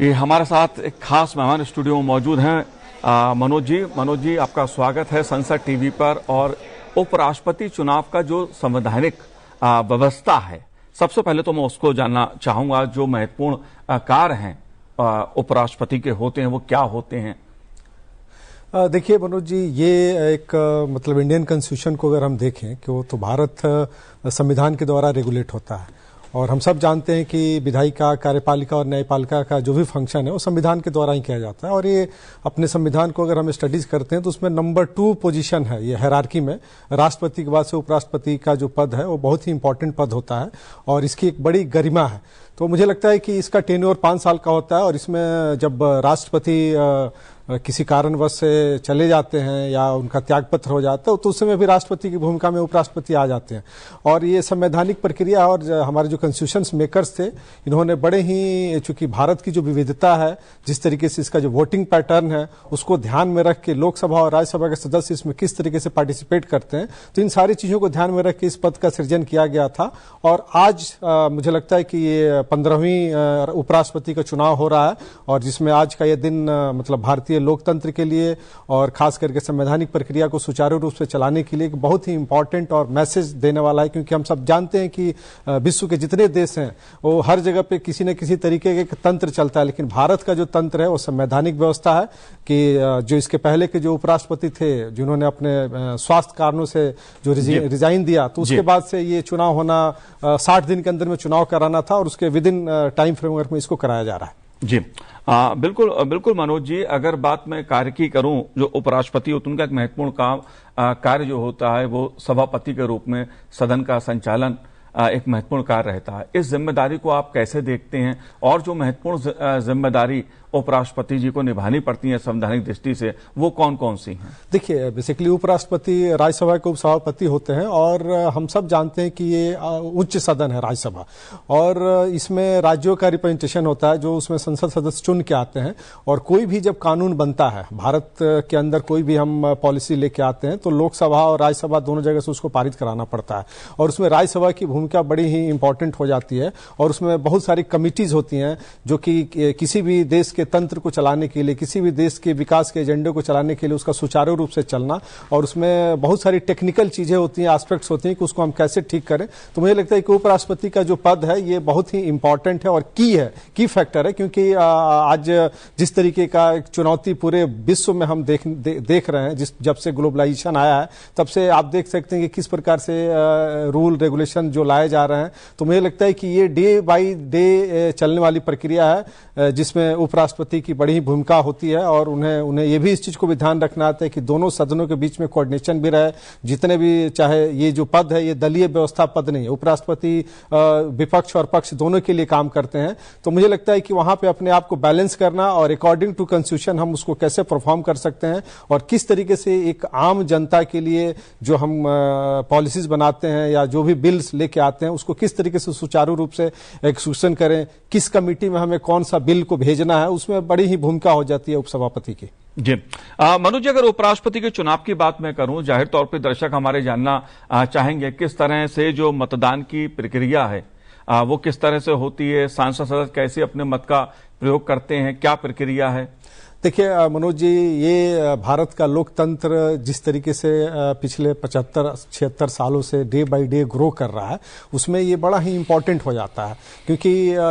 ये हमारे साथ एक खास मेहमान स्टूडियो में मौजूद हैं मनोज जी आपका स्वागत है संसद टीवी पर। और उपराष्ट्रपति चुनाव का जो संवैधानिक व्यवस्था है, सबसे पहले तो मैं उसको जानना चाहूंगा, जो महत्वपूर्ण कार्य हैं उपराष्ट्रपति के होते हैं वो क्या होते हैं? देखिए मनोज जी, ये एक मतलब इंडियन कॉन्स्टिट्यूशन को अगर हम देखें कि वो तो भारत संविधान के द्वारा रेगुलेट होता है, और हम सब जानते हैं कि विधायिका, कार्यपालिका और न्यायपालिका का जो भी फंक्शन है वो संविधान के द्वारा ही किया जाता है। और ये अपने संविधान को अगर हम स्टडीज करते हैं तो उसमें नंबर 2 पोजीशन है ये हायरार्की में। राष्ट्रपति के बाद से उपराष्ट्रपति का जो पद है वो बहुत ही इंपॉर्टेंट पद होता है और इसकी एक बड़ी गरिमा है। तो मुझे लगता है कि इसका टेन्योर 5 साल का होता है, और इसमें जब राष्ट्रपति किसी कारणवश से चले जाते हैं या उनका त्यागपत्र हो जाता है तो उस समय भी राष्ट्रपति की भूमिका में उपराष्ट्रपति आ जाते हैं। और ये संवैधानिक प्रक्रिया, और हमारे जो कॉन्स्टिट्यूशन मेकर्स थे इन्होंने बड़े ही, चूंकि भारत की जो विविधता है, जिस तरीके से इसका जो वोटिंग पैटर्न है उसको ध्यान में रख के लोकसभा और राज्यसभा के सदस्य इसमें किस तरीके से पार्टिसिपेट करते हैं, तो इन सारी चीजों को ध्यान में रख के इस पद का सृजन किया गया था। और आज मुझे लगता है कि ये 15वीं उपराष्ट्रपति का चुनाव हो रहा है, और जिसमें आज का ये दिन मतलब भारतीय लोकतंत्र के लिए और खास करके संवैधानिक प्रक्रिया को सुचारू रूप से चलाने के लिए एक बहुत ही इंपॉर्टेंट और मैसेज देने वाला है, क्योंकि हम सब जानते हैं कि विश्व के जितने देश हैं वो हर जगह पे किसी न किसी तरीके का टंत्र चलता है, लेकिन भारत का जो तंत्र है वो संवैधानिक व्यवस्था है कि जो इसके पहले के जो उपराष्ट्रपति थे जिन्होंने अपने स्वास्थ्य कारणों से जो रिजाइन दिया, तो उसके बाद से ये चुनाव होना 60 दिन के अंदर में चुनाव कराना था और उसके विद इन टाइम फ्रेमवर्क में इसको कराया जा रहा है। जी बिल्कुल बिल्कुल मनोज जी, अगर बात मैं कार्य की करूं, जो उपराष्ट्रपति होते हैं उनका एक महत्वपूर्ण काम कार्य जो होता है वो सभापति के रूप में सदन का संचालन एक महत्वपूर्ण कार्य रहता है। इस जिम्मेदारी को आप कैसे देखते हैं और जो महत्वपूर्ण जिम्मेदारी उपराष्ट्रपति जी को निभानी पड़ती है संवैधानिक दृष्टि से, वो कौन कौन सी हैं? देखिए, बेसिकली उपराष्ट्रपति राज्यसभा के उपसभापति होते हैं और हम सब जानते हैं कि ये उच्च सदन है राज्यसभा, और इसमें राज्यों का रिप्रेजेंटेशन होता है जो उसमें संसद सदस्य चुन के आते हैं। और कोई भी जब कानून बनता है भारत के अंदर, कोई भी हम पॉलिसी लेके आते हैं तो लोकसभा और राज्यसभा दोनों जगह से उसको पारित कराना पड़ता है, और उसमें राज्यसभा की भूमिका बड़ी ही इंपॉर्टेंट हो जाती है। और उसमें बहुत सारी कमिटीज होती हैं जो कि किसी भी देश के तंत्र को चलाने के लिए, किसी भी देश के विकास के एजेंडे को चलाने के लिए उसका सुचारू रूप से चलना, और उसमें बहुत सारी टेक्निकल चीजें होती हैं, एस्पेक्ट्स होती हैं कि उसको हम कैसे ठीक करें। तो मुझे लगता है कि उपराष्ट्रपति का जो पद है ये बहुत ही इंपॉर्टेंट है और की फैक्टर है, क्योंकि आज जिस तरीके का एक चुनौती पूरे विश्व में हम देख रहे हैं, जब से ग्लोबलाइजेशन आया है तब से आप देख सकते हैं कि किस प्रकार से रूल रेगुलेशन जो लाए जा रहे हैं। तो मुझे लगता है कि ये डे बाई डे चलने वाली प्रक्रिया है जिसमें उपराष्ट्रपति की बड़ी ही भूमिका होती है, और उन्हें ये भी इस चीज को भी ध्यान रखना आता है कि दोनों सदनों के बीच में कोऑर्डिनेशन भी रहे। जितने भी, चाहे ये जो पद है ये दलीय व्यवस्था पद नहीं है, उपराष्ट्रपति विपक्ष और पक्ष दोनों के लिए काम करते हैं। तो मुझे लगता है कि वहां पे अपने आप को बैलेंस करना और अकॉर्डिंग टू कॉन्स्टिट्यूशन हम उसको कैसे परफॉर्म कर सकते हैं और किस तरीके से एक आम जनता के लिए जो हम पॉलिसीज बनाते हैं या जो भी बिल्स लेके आते हैं उसको किस तरीके से सुचारू रूप से एक्सक्यूशन करें, किस कमेटी में हमें कौन सा बिल को भेजना है, उसमें बड़ी ही भूमिका हो जाती है उपसभापति की। जी मनोज, अगर उपराष्ट्रपति के चुनाव की बात मैं करूं, जाहिर तौर पे दर्शक हमारे जानना चाहेंगे किस तरह से जो मतदान की प्रक्रिया है वो किस तरह से होती है, सांसद सदस्य कैसे अपने मत का प्रयोग करते हैं, क्या प्रक्रिया है? देखिए मनोज जी, ये भारत का लोकतंत्र जिस तरीके से पिछले 75-76 सालों से डे बाय डे ग्रो कर रहा है, उसमें ये बड़ा ही इंपॉर्टेंट हो जाता है, क्योंकि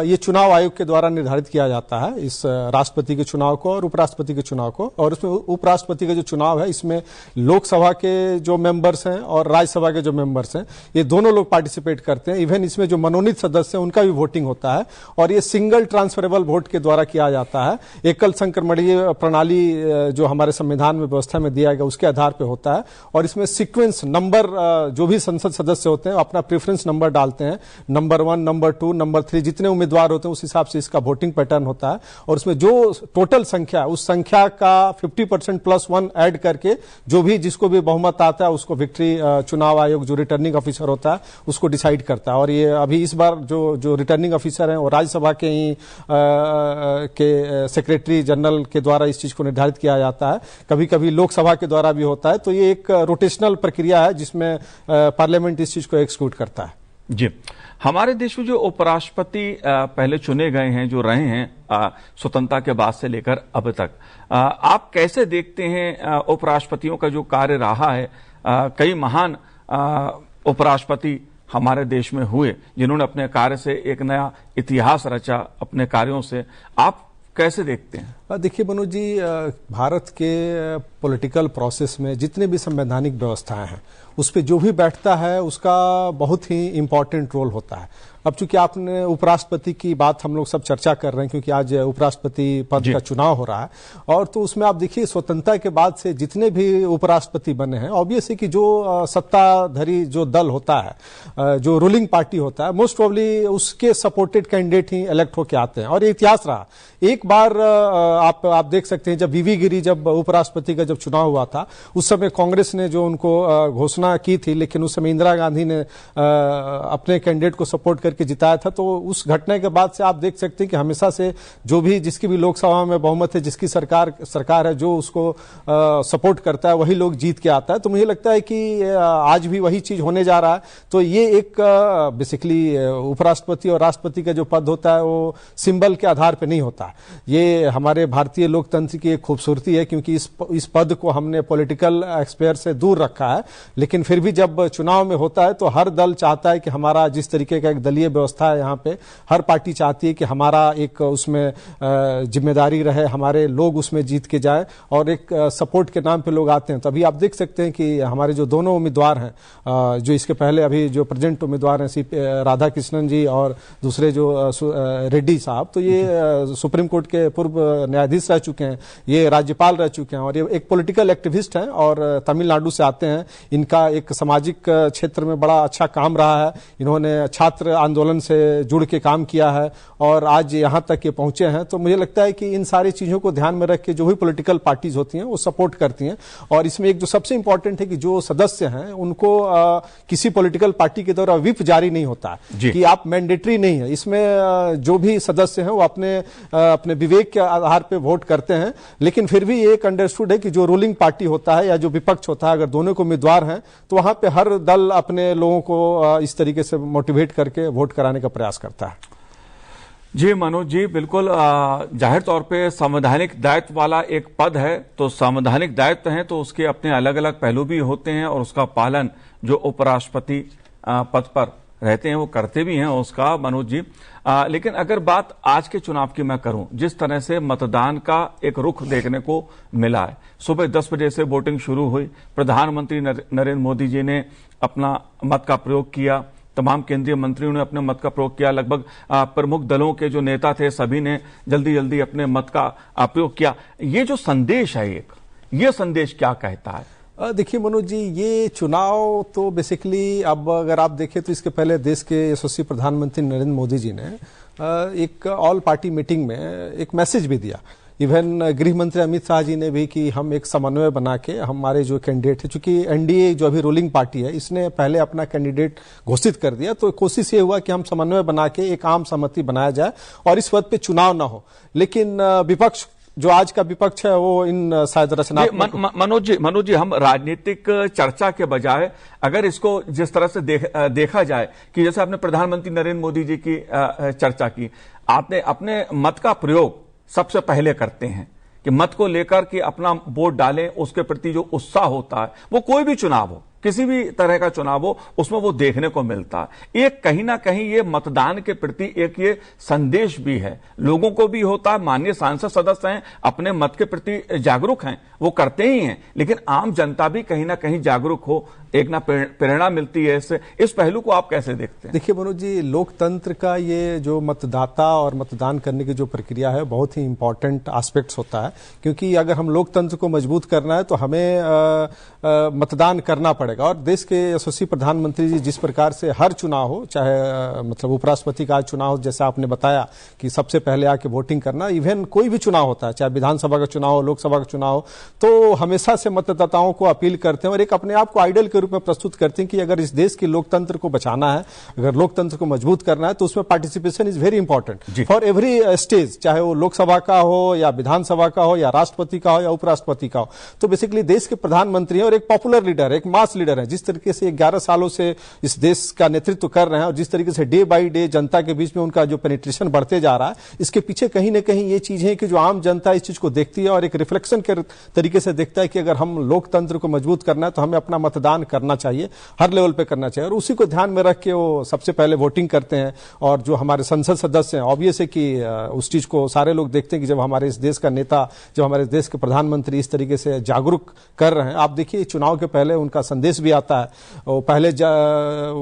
ये चुनाव आयोग के द्वारा निर्धारित किया जाता है इस राष्ट्रपति के चुनाव को और उपराष्ट्रपति के चुनाव को। और उसमें उपराष्ट्रपति का जो चुनाव है इसमें लोकसभा के जो मेंबर्स हैं और राज्यसभा के जो मेंबर्स हैं ये दोनों लोग पार्टिसिपेट करते हैं। इवन इसमें जो मनोनीत सदस्य हैं उनका भी वोटिंग होता है, और ये सिंगल ट्रांसफरेबल वोट के द्वारा किया जाता है। एकल संक्रमणीय प्रणाली जो हमारे संविधान में व्यवस्था में दिया गया उसके आधार पर होता है, और इसमें सीक्वेंस नंबर जो भी संसद सदस्य होते हैं अपना प्रेफरेंस नंबर डालते हैं, नंबर 1, नंबर 2, नंबर 3, जितने उम्मीदवार होते हैं उस हिसाब से इसका वोटिंग पैटर्न होता है। और उसमें जो टोटल संख्या उस संख्या का 50% +1 ऐड करके जो भी जिसको भी बहुमत आता है उसको विक्ट्री चुनाव आयोग जो रिटर्निंग ऑफिसर होता है उसको डिसाइड करता है। और ये अभी इस बार जो रिटर्निंग ऑफिसर हैं वो राज्यसभा के ही के सेक्रेटरी जनरल के द्वारा इस चीज को निर्धारित किया जाता है, कभी कभी लोकसभा के द्वारा भी होता है। तो ये एक रोटेशनल प्रक्रिया है जिसमें पार्लियामेंट इस चीज को एक्सिक्यूट करता है। जी, हमारे देश में जो उपराष्ट्रपति पहले चुने गए हैं, जो रहे हैं स्वतंत्रता के बाद से लेकर अब तक, आप कैसे देखते हैं उपराष्ट्रपतियों का जो कार्य रहा है? कई महान उपराष्ट्रपति हमारे देश में हुए जिन्होंने अपने कार्य से एक नया इतिहास रचा अपने कार्यों से, आप कैसे देखते हैं? देखिए मनोज जी, भारत के पॉलिटिकल प्रोसेस में जितने भी संवैधानिक व्यवस्थाएं हैं उस पर जो भी बैठता है उसका बहुत ही इंपॉर्टेंट रोल होता है। अब चूंकि आपने उपराष्ट्रपति की बात हम लोग सब चर्चा कर रहे हैं क्योंकि आज उपराष्ट्रपति पद का चुनाव हो रहा है, और तो उसमें आप देखिए स्वतंत्रता के बाद से जितने भी उपराष्ट्रपति बने हैं, ऑब्वियसली कि जो सत्ताधारी जो दल होता है, जो रूलिंग पार्टी होता है, मोस्ट प्रोबेबली उसके सपोर्टेड कैंडिडेट ही इलेक्ट होके आते हैं। और ये इतिहास रहा। एक बार आप देख सकते हैं जब वीवी गिरी जब उपराष्ट्रपति का जब चुनाव हुआ था उस समय कांग्रेस ने जो उनको घोषणा की थी, लेकिन उस समय इंदिरा गांधी ने अपने कैंडिडेट को सपोर्ट करके जिताया था। तो उस घटना के बाद से आप देख सकते हैं कि हमेशा से जो भी जिसकी भी लोकसभा में बहुमत है, जिसकी सरकार है, जो उसको सपोर्ट करता है वही लोग जीत के आता है। तो मुझे लगता है कि आज भी वही चीज होने जा रहा है। तो ये एक बेसिकली उपराष्ट्रपति और राष्ट्रपति का जो पद होता है वो सिंबल के आधार पर नहीं होता। ये हमारे भारतीय लोकतंत्र की एक खूबसूरती है, क्योंकि इस पद को हमने पॉलिटिकल एक्सपेयर से दूर रखा है, लेकिन फिर भी जब चुनाव में होता है तो हर दल चाहता है कि हमारा जिस तरीके का एक दलीय व्यवस्था है यहाँ पे, हर पार्टी चाहती है कि हमारा एक उसमें जिम्मेदारी रहे, हमारे लोग उसमें जीत के जाए, और एक सपोर्ट के नाम पे लोग आते हैं। तो अभी आप देख सकते हैं कि हमारे जो दोनों उम्मीदवार हैं, जो इसके पहले अभी जो प्रेजेंट उम्मीदवार हैं राधा कृष्णन जी और दूसरे जो रेड्डी साहब, तो ये सुप्रीम कोर्ट के पूर्व न्यायाधीश रह चुके हैं, ये राज्यपाल रह चुके हैं, और ये एक पॉलिटिकल एक्टिविस्ट हैं और तमिलनाडु से आते हैं। इनका एक सामाजिक क्षेत्र में बड़ा अच्छा काम रहा है, इन्होंने छात्र आंदोलन से जुड़ के काम किया है और आज यहां तक ये पहुंचे हैं। तो मुझे लगता है कि इन सारी चीजों को ध्यान में रख के जो भी पॉलिटिकल पार्टीज होती हैं वो सपोर्ट करती हैं। और इसमें एक जो सबसे इंपॉर्टेंट है कि जो सदस्य हैं उनको किसी पॉलिटिकल पार्टी के द्वारा व्हिप जारी नहीं होता है कि आप मैंडेटरी नहीं है। इसमें जो भी सदस्य हैं वो अपने विवेक के आधार पर वोट करते हैं, लेकिन फिर भी एक अंडरस्टूड है कि जो रूलिंग पार्टी होता है या जो विपक्ष होता है, अगर दोनों को उम्मीदवार हैं तो वहां पे हर दल अपने लोगों को इस तरीके से मोटिवेट करके वोट कराने का प्रयास करता है। जी मनोज जी, बिल्कुल जाहिर तौर पे संवैधानिक दायित्व वाला एक पद है, तो संवैधानिक दायित्व है तो उसके अपने अलग अलग पहलू भी होते हैं और उसका पालन जो उपराष्ट्रपति पद पर रहते हैं वो करते भी हैं उसका, मनोज जी। लेकिन अगर बात आज के चुनाव की मैं करूं, जिस तरह से मतदान का एक रुख देखने को मिला है, सुबह 10 बजे से वोटिंग शुरू हुई, प्रधानमंत्री नरेंद्र मोदी जी ने अपना मत का प्रयोग किया, तमाम केंद्रीय मंत्रियों ने अपने मत का प्रयोग किया, लगभग प्रमुख दलों के जो नेता थे सभी ने जल्दी जल्दी अपने मत का प्रयोग किया। ये जो संदेश है ये संदेश क्या कहता है? देखिए मनोज जी, ये चुनाव तो बेसिकली अब अगर आप देखें तो इसके पहले देश के यशस्वी प्रधानमंत्री नरेंद्र मोदी जी ने एक ऑल पार्टी मीटिंग में एक मैसेज भी दिया। इवन गृह मंत्री अमित शाह जी ने भी कि हम एक समन्वय बना के हमारे जो कैंडिडेट है, चूंकि एनडीए जो अभी रूलिंग पार्टी है इसने पहले अपना कैंडिडेट घोषित कर दिया, तो कोशिश ये हुआ कि हम समन्वय बना के एक आम सहमति बनाया जाए और इस पद पे चुनाव ना हो। लेकिन विपक्ष जो आज का विपक्ष है वो इन शायद रचनात्मक मनोज जी, हम राजनीतिक चर्चा के बजाय अगर इसको जिस तरह से देखा जाए कि जैसे आपने प्रधानमंत्री नरेंद्र मोदी जी की चर्चा की, आपने अपने मत का प्रयोग सबसे पहले करते हैं कि मत को लेकर के अपना वोट डालें, उसके प्रति जो उत्साह होता है वो कोई भी चुनाव हो, किसी भी तरह का चुनाव हो, उसमें वो देखने को मिलता है। एक कहीं ना कहीं ये मतदान के प्रति एक ये संदेश भी है, लोगों को भी होता है। माननीय सांसद सदस्य हैं, अपने मत के प्रति जागरूक हैं, वो करते ही हैं, लेकिन आम जनता भी कहीं ना कहीं जागरूक हो, एक ना प्रेरणा मिलती है इससे। इस पहलू को आप कैसे देखते हैं? देखिए मनोज जी, लोकतंत्र का ये जो मतदाता और मतदान करने की जो प्रक्रिया है बहुत ही इंपॉर्टेंट एस्पेक्ट्स होता है, क्योंकि अगर हम लोकतंत्र को मजबूत करना है तो हमें मतदान करना पड़ेगा। और देश के यशस्वी प्रधानमंत्री जी जिस प्रकार से हर चुनाव हो, चाहे मतलब उपराष्ट्रपति का चुनाव हो, जैसा आपने बताया कि सबसे पहले आके वोटिंग करना, इवन कोई भी चुनाव होता है, चाहे विधानसभा का चुनाव हो, लोकसभा का चुनाव हो, तो हमेशा से मतदाताओं को अपील करते हैं और एक अपने आप को आइडल के रूप में प्रस्तुत करते हैं कि अगर इस देश के लोकतंत्र को बचाना है, अगर लोकतंत्र को मजबूत करना है तो उसमें participation is very important for every stage, चाहे वो लोकसभा का हो या विधानसभा का हो या राष्ट्रपति का हो या उपराष्ट्रपति का हो। तो बेसिकली देश के प्रधानमंत्री और एक पॉपुलर लीडर, एक मास लीडर है, जिस तरीके से 11 सालों से इस देश का नेतृत्व कर रहे हैं और जिस तरीके से डे बाय डे जनता के बीच में उनका जो पेनिट्रेशन बढ़ते जा रहा है, इसके पीछे कहीं ना कहीं ये चीज है कि जो आम जनता इस चीज को देखती है और एक रिफ्लेक्शन के तरीके से देखता है कि अगर हम लोकतंत्र को मजबूत करना है तो हमें अपना मतदान करना चाहिए, हर लेवल पे करना चाहिए, और उसी को ध्यान में रख के वो सबसे पहले वोटिंग करते हैं। और जो हमारे संसद सदस्य हैं, ऑब्वियस है कि उस चीज को सारे लोग देखते हैं कि जब हमारे इस देश का नेता, जब हमारे देश के प्रधानमंत्री इस तरीके से जागरूक कर रहे हैं, आप देखिए चुनाव के पहले उनका संदेश भी आता है, वो पहले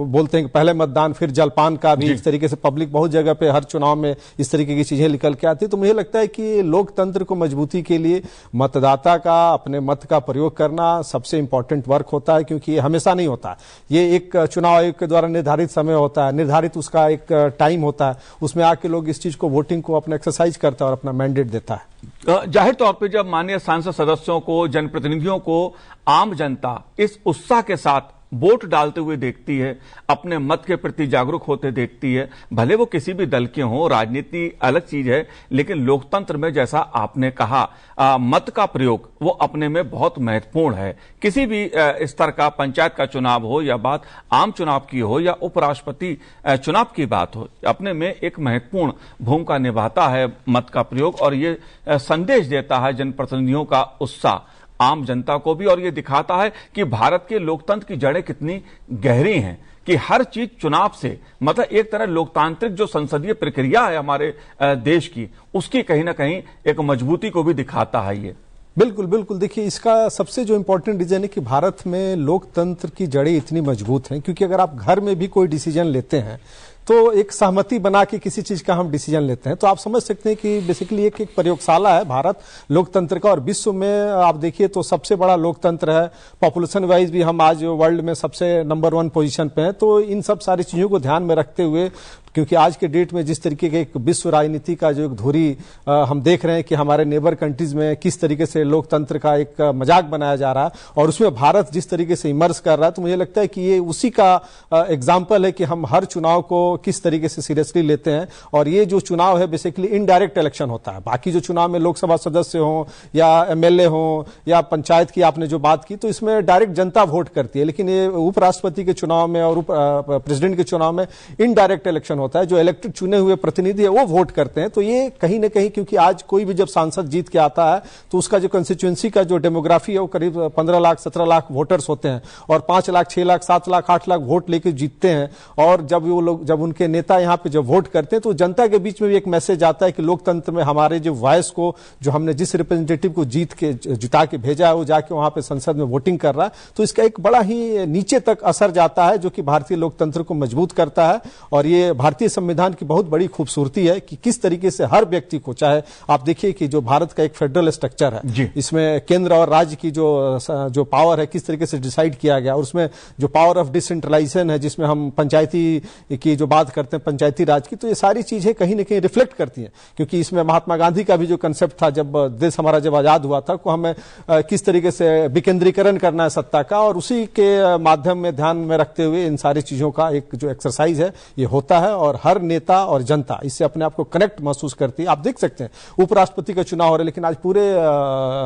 बोलते हैं कि पहले मतदान फिर जलपान का भी, इस तरीके से पब्लिक बहुत जगह पे हर चुनाव में इस तरीके की चीजें निकल के आती है। तो मुझे लगता है कि लोकतंत्र को मजबूती के लिए मतदाता का अपने मत का प्रयोग करना सबसे इंपॉर्टेंट वर्क होता है, क्योंकि ये हमेशा नहीं होता, ये एक चुनाव आयोग के द्वारा निर्धारित समय होता है, निर्धारित उसका एक टाइम होता है, उसमें आके लोग इस चीज को वोटिंग को अपना एक्सरसाइज करता है और अपना मैंडेट देता है। जाहिर तौर पे जब माननीय सांसद सदस्यों को, जनप्रतिनिधियों को आम जनता इस उत्साह के साथ वोट डालते हुए देखती है, अपने मत के प्रति जागरूक होते देखती है। भले वो किसी भी दल के हों, राजनीति अलग चीज है, लेकिन लोकतंत्र में जैसा आपने कहा मत का प्रयोग वो अपने में बहुत महत्वपूर्ण है। किसी भी स्तर का पंचायत का चुनाव हो या बात आम चुनाव की हो या उपराष्ट्रपति चुनाव की बात हो, अपने में एक महत्वपूर्ण भूमिका निभाता है मत का प्रयोग, और ये संदेश देता है जनप्रतिनिधियों का उत्साह आम जनता को भी, और ये दिखाता है कि भारत के लोकतंत्र की जड़ें कितनी गहरी हैं कि हर चीज चुनाव से, मतलब एक तरह लोकतांत्रिक जो संसदीय प्रक्रिया है हमारे देश की, उसकी कहीं ना कहीं एक मजबूती को भी दिखाता है ये। बिल्कुल बिल्कुल। देखिए, इसका सबसे जो इम्पोर्टेंट रीजन है कि भारत में लोकतंत्र की जड़ें इतनी मजबूत हैं, क्योंकि अगर आप घर में भी कोई डिसीजन लेते हैं तो एक सहमति बना के किसी चीज का हम डिसीजन लेते हैं, तो आप समझ सकते हैं कि बेसिकली एक प्रयोगशाला है भारत लोकतंत्र का। और विश्व में आप देखिए तो सबसे बड़ा लोकतंत्र है, पॉपुलेशन वाइज भी हम आज वर्ल्ड में सबसे नंबर 1 पोजीशन पे हैं। तो इन सब सारी चीजों को ध्यान में रखते हुए, क्योंकि आज के डेट में जिस तरीके के एक विश्व राजनीति का जो एक धुरी हम देख रहे हैं कि हमारे नेबर कंट्रीज में किस तरीके से लोकतंत्र का एक मजाक बनाया जा रहा है, और उसमें भारत जिस तरीके से इमर्स कर रहा है, तो मुझे लगता है कि ये उसी का एग्जाम्पल है कि हम हर चुनाव को किस तरीके से सीरियसली लेते हैं। और ये जो चुनाव है बेसिकली इनडायरेक्ट इलेक्शन होता है। बाकी जो चुनाव में लोकसभा सदस्य हो या एमएलए हो या पंचायत की आपने जो बात की, तो इसमें डायरेक्ट जनता वोट करती है, लेकिन ये उपराष्ट्रपति के चुनाव में और प्रेसिडेंट के चुनाव में इनडायरेक्ट इलेक्शन होता है, जो इलेक्टेड चुने हुए प्रतिनिधि है वो वोट करते हैं। तो ये कहीं ना कहीं, क्योंकि आज कोई भी जब सांसद जीत के आता है तो उसका जो कंस्टिट्यूएंसी का जो डेमोग्राफी है वो करीब 15 लाख 17 लाख वोटर्स होते हैं, और 5 लाख 6 लाख 7 लाख 8 लाख वोट लेके जीतते हैं। और जब वो लोग, जब उनके नेता यहाँ पे जब वोट करते हैं, तो जनता के बीच में भी एक मैसेज आता है कि लोकतंत्र में हमारे जो वॉइस को, जो हमने जिस रिप्रेजेंटेटिव को जिता के भेजा है, वो जाके वहां पे संसद में वोटिंग कर रहा है। तो इसका एक बड़ा ही नीचे तक असर जाता है, जो कि भारतीय लोकतंत्र को मजबूत करता है। और ये भारतीय संविधान की बहुत बड़ी खूबसूरती है कि किस तरीके से हर व्यक्ति को, चाहे आप देखिए कि जो भारत का एक फेडरल स्ट्रक्चर है, इसमें केंद्र और राज्य की जो पावर है किस तरीके से डिसाइड किया गया, और उसमें जो पावर ऑफ डिसेंट्रलाइजेशन है, जिसमें हम पंचायती की जो बात करते हैं, पंचायती राज की, तो ये सारी चीजें कहीं ना कहीं रिफ्लेक्ट करती हैं। क्योंकि इसमें महात्मा गांधी का भी जो कंसेप्ट था, जब देश हमारा जब आजाद हुआ था, को हमें किस तरीके से विकेंद्रीकरण करना है सत्ता का, और उसी के माध्यम में ध्यान में रखते हुए इन सारी चीजों का एक जो एक्सरसाइज है ये होता है। और हर नेता और जनता इससे अपने आप को कनेक्ट महसूस करती है। आप देख सकते हैं उपराष्ट्रपति का चुनाव हो रहा है, लेकिन आज पूरे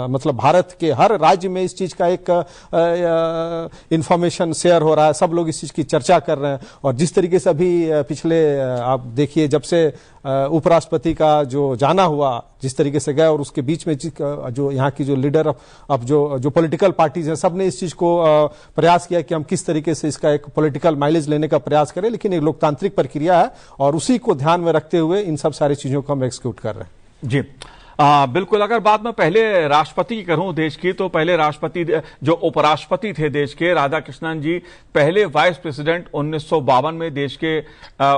मतलब भारत के हर राज्य में इस चीज का एक इंफॉर्मेशन शेयर हो रहा है, सब लोग इस चीज की चर्चा कर रहे हैं। और जिस तरीके से अभी पिछले आप देखिए, जब से उपराष्ट्रपति का जो जाना हुआ, जिस तरीके से गए, और उसके बीच में जो यहाँ की जो लीडर अब जो पॉलिटिकल पार्टीज हैं, सब ने इस चीज को प्रयास किया कि हम किस तरीके से इसका एक पॉलिटिकल माइलेज लेने का प्रयास करें। लेकिन एक लोकतांत्रिक प्रक्रिया है और उसी को ध्यान में रखते हुए इन सब सारी चीजों को हम एक्सिक्यूट कर रहे हैं। जी बिल्कुल। अगर बात मैं पहले राष्ट्रपति की करूं देश की, तो पहले राष्ट्रपति जो उपराष्ट्रपति थे देश के, राधाकृष्णन जी, पहले वाइस प्रेसिडेंट 1952 में देश के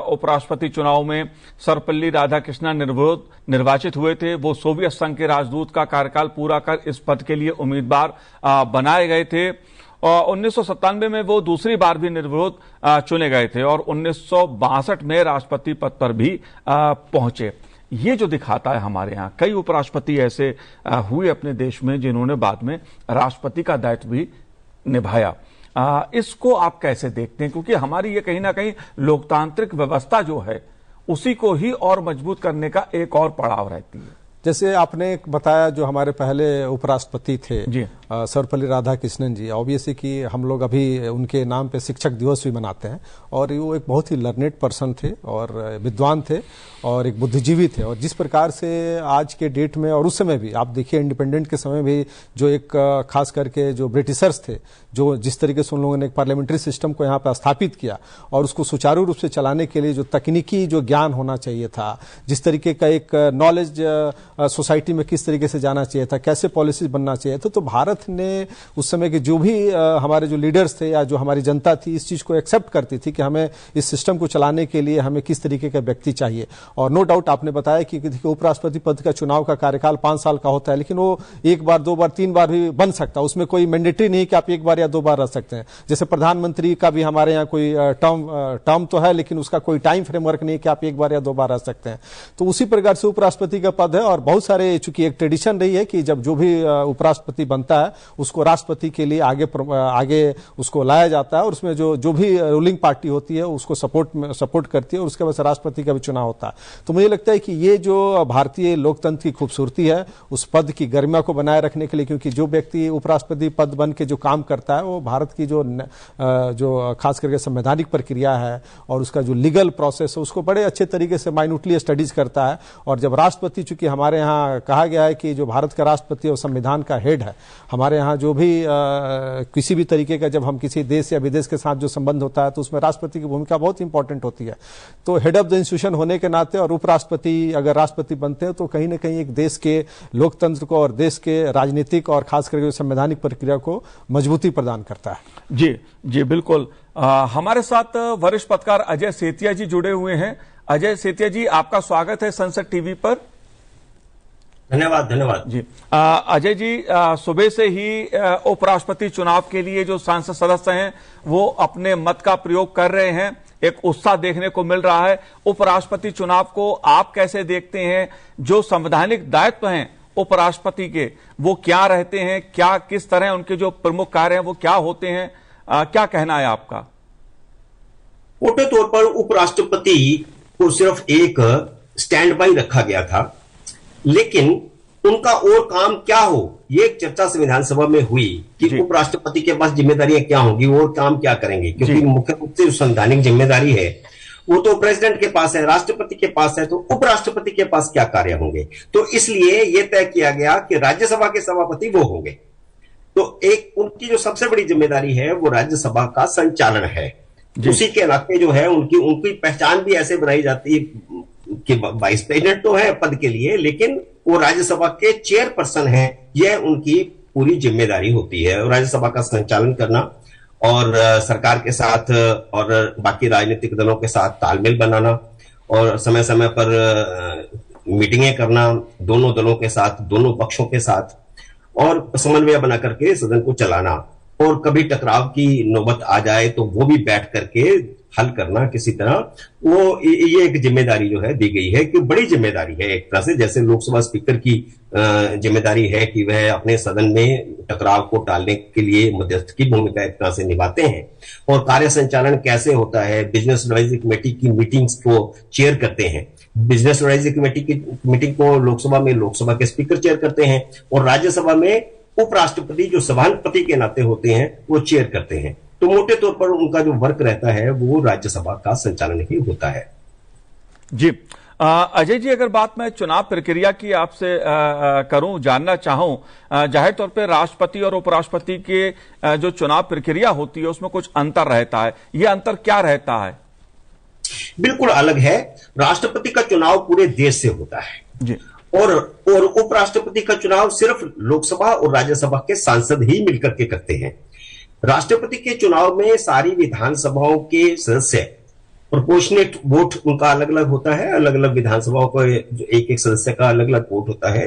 उपराष्ट्रपति चुनाव में सर्वपल्ली राधाकृष्णन निर्विरोध निर्वाचित हुए थे। वो सोवियत संघ के राजदूत का कार्यकाल पूरा कर इस पद के लिए उम्मीदवार बनाए गए थे। और 1997 में वो दूसरी बार भी निर्विरोध चुने गए थे, और 1962 में राष्ट्रपति पद पर भी पहुंचे। ये जो दिखाता है, हमारे यहाँ कई उपराष्ट्रपति ऐसे हुए अपने देश में जिन्होंने बाद में राष्ट्रपति का दायित्व भी निभाया। इसको आप कैसे देखते हैं? क्योंकि हमारी ये कहीं ना कहीं लोकतांत्रिक व्यवस्था जो है उसी को ही और मजबूत करने का एक और पड़ाव रहती है। जैसे आपने बताया, जो हमारे पहले उपराष्ट्रपति थे सर्वपल्ली राधाकृष्णन जी, ऑब्वियसली कि हम लोग अभी उनके नाम पे शिक्षक दिवस भी मनाते हैं, और वो एक बहुत ही लर्नेड पर्सन थे और विद्वान थे और एक बुद्धिजीवी थे। और जिस प्रकार से आज के डेट में, और उस समय भी आप देखिए इंडिपेंडेंट के समय भी, जो एक खास करके जो ब्रिटिशर्स थे, जो जिस तरीके से उन लोगों ने एक पार्लियामेंट्री सिस्टम को यहाँ पे स्थापित किया और उसको सुचारू रूप से चलाने के लिए जो तकनीकी जो ज्ञान होना चाहिए था, जिस तरीके का एक नॉलेज सोसाइटी में किस तरीके से जाना चाहिए था, कैसे पॉलिसीज बनना चाहिए था, तो भारत ने उस समय के जो भी हमारे जो लीडर्स थे या जो हमारी जनता थी, इस चीज को एक्सेप्ट करती थी कि हमें इस सिस्टम को चलाने के लिए हमें किस तरीके का व्यक्ति चाहिए। और नो डाउट आपने बताया कि उपराष्ट्रपति पद का चुनाव का कार्यकाल 5 साल का होता है, लेकिन वो 1 बार 2 बार 3 बार भी बन सकता है। उसमें कोई मैंडेटरी नहीं कि आप 1 बार या 2 बार रह सकते हैं। जैसे प्रधानमंत्री का भी हमारे यहाँ कोई टर्म तो है, लेकिन उसका कोई टाइम फ्रेमवर्क नहीं कि आप 1 बार या 2 बार रह सकते हैं। तो उसी प्रकार से उपराष्ट्रपति का पद है, और बहुत सारे, चूंकि एक ट्रेडिशन रही है कि जब जो भी उपराष्ट्रपति बनता है उसको राष्ट्रपति के लिए आगे उसको लाया जाता है और उसमें जो भी रूलिंग पार्टी होती है उसको सपोर्ट करती है और उसके बाद राष्ट्रपति का भी चुनाव होता है। तो मुझे लगता है कि ये जो भारतीय लोकतंत्र की खूबसूरती है उस पद की गरिमा को बनाए रखने के लिए, क्योंकि जो व्यक्ति उपराष्ट्रपति पद बन के जो काम करता है वो भारत की जो खास करके संवैधानिक प्रक्रिया है और उसका जो लीगल प्रोसेस है उसको बड़े अच्छे तरीके से माइन्यूटली स्टडीज करता है। और जब राष्ट्रपति, चूंकि हमारे यहाँ कहा गया है कि जो भारत का राष्ट्रपति और संविधान का हेड है, हमारे यहाँ जो भी किसी भी तरीके का जब हम किसी देश या विदेश के साथ जो संबंध होता है तो उसमें राष्ट्रपति की भूमिका बहुत इंपॉर्टेंट होती है। तो हेड ऑफ द इंस्टीट्यूशन होने के नाते और उपराष्ट्रपति अगर राष्ट्रपति बनते हैं तो कहीं ना कहीं एक देश के लोकतंत्र को और देश के राजनीतिक और खास करके संवैधानिक प्रक्रिया को मजबूती प्रदान करता है। जी बिल्कुल। हमारे साथ वरिष्ठ पत्रकार अजय सेतिया जी जुड़े हुए हैं। अजय सेतिया जी, आपका स्वागत है संसद टीवी पर। धन्यवाद जी। अजय जी, सुबह से ही उपराष्ट्रपति चुनाव के लिए जो सांसद सदस्य हैं वो अपने मत का प्रयोग कर रहे हैं, एक उत्साह देखने को मिल रहा है। उपराष्ट्रपति चुनाव को आप कैसे देखते हैं? जो संवैधानिक दायित्व हैं उपराष्ट्रपति के वो क्या रहते हैं, क्या किस तरह उनके जो प्रमुख कार्य हैं वो क्या होते हैं, क्या कहना है आपका? मोटे तौर पर उपराष्ट्रपति को सिर्फ एक स्टैंड बाई रखा गया था, लेकिन उनका और काम क्या हो ये एक चर्चा संविधान सभा में हुई कि उपराष्ट्रपति के पास जिम्मेदारियां क्या होंगी और काम क्या करेंगे, क्योंकि मुख्य रूप से जो संवैधानिक जिम्मेदारी है वो तो प्रेसिडेंट के पास है, राष्ट्रपति के पास है, तो उपराष्ट्रपति के पास क्या कार्य होंगे। तो इसलिए यह तय किया गया कि राज्यसभा के सभापति वो होंगे। तो एक उनकी जो सबसे बड़ी जिम्मेदारी है वो राज्यसभा का संचालन है। उसी के नाते जो है उनकी पहचान भी ऐसे बनाई जाती है कि वाइस प्रेसिडेंट तो है पद के लिए, लेकिन वो राज्यसभा के चेयरपर्सन हैं। यह उनकी पूरी जिम्मेदारी होती है, राज्यसभा का संचालन करना और सरकार के साथ और बाकी राजनीतिक दलों के साथ तालमेल बनाना और समय समय पर मीटिंगें करना दोनों दलों के साथ, दोनों पक्षों के साथ, और समन्वय बना करके सदन को चलाना। और कभी टकराव की नौबत आ जाए तो वो भी बैठ करके हल करना किसी तरह, वो ये एक जिम्मेदारी जो है दी गई है कि बड़ी जिम्मेदारी है एक तरह से। जैसे लोकसभा स्पीकर की जिम्मेदारी है कि वह अपने सदन में टकराव को टालने के लिए मध्यस्थ की भूमिका एक तरह से निभाते हैं। और कार्य संचालन कैसे होता है, बिजनेस एडवाइजरी कमेटी की मीटिंग्स को चेयर करते हैं। बिजनेस एडवाइजरी कमेटी की मीटिंग को लोकसभा में लोकसभा के स्पीकर चेयर करते हैं और राज्यसभा में उपराष्ट्रपति जो सभापति के नाते होते हैं वो चेयर करते हैं। तो मोटे तौर पर उनका जो वर्क रहता है वो राज्यसभा का संचालन ही होता है। जी अजय जी, अगर बात मैं चुनाव प्रक्रिया की आपसे करूं, जानना चाहूं, जाहिर तौर पे राष्ट्रपति और उपराष्ट्रपति के जो चुनाव प्रक्रिया होती है उसमें कुछ अंतर रहता है, ये अंतर क्या रहता है? बिल्कुल अलग है। राष्ट्रपति का चुनाव पूरे देश से होता है जी, और उपराष्ट्रपति का चुनाव सिर्फ लोकसभा और राज्यसभा के सांसद ही मिलकर के करते हैं। राष्ट्रपति के चुनाव में सारी विधानसभाओं के सदस्य प्रोपोर्शनेट वोट उनका अलग अलग होता है, अलग अलग विधानसभाओं को एक एक सदस्य का अलग अलग वोट होता है।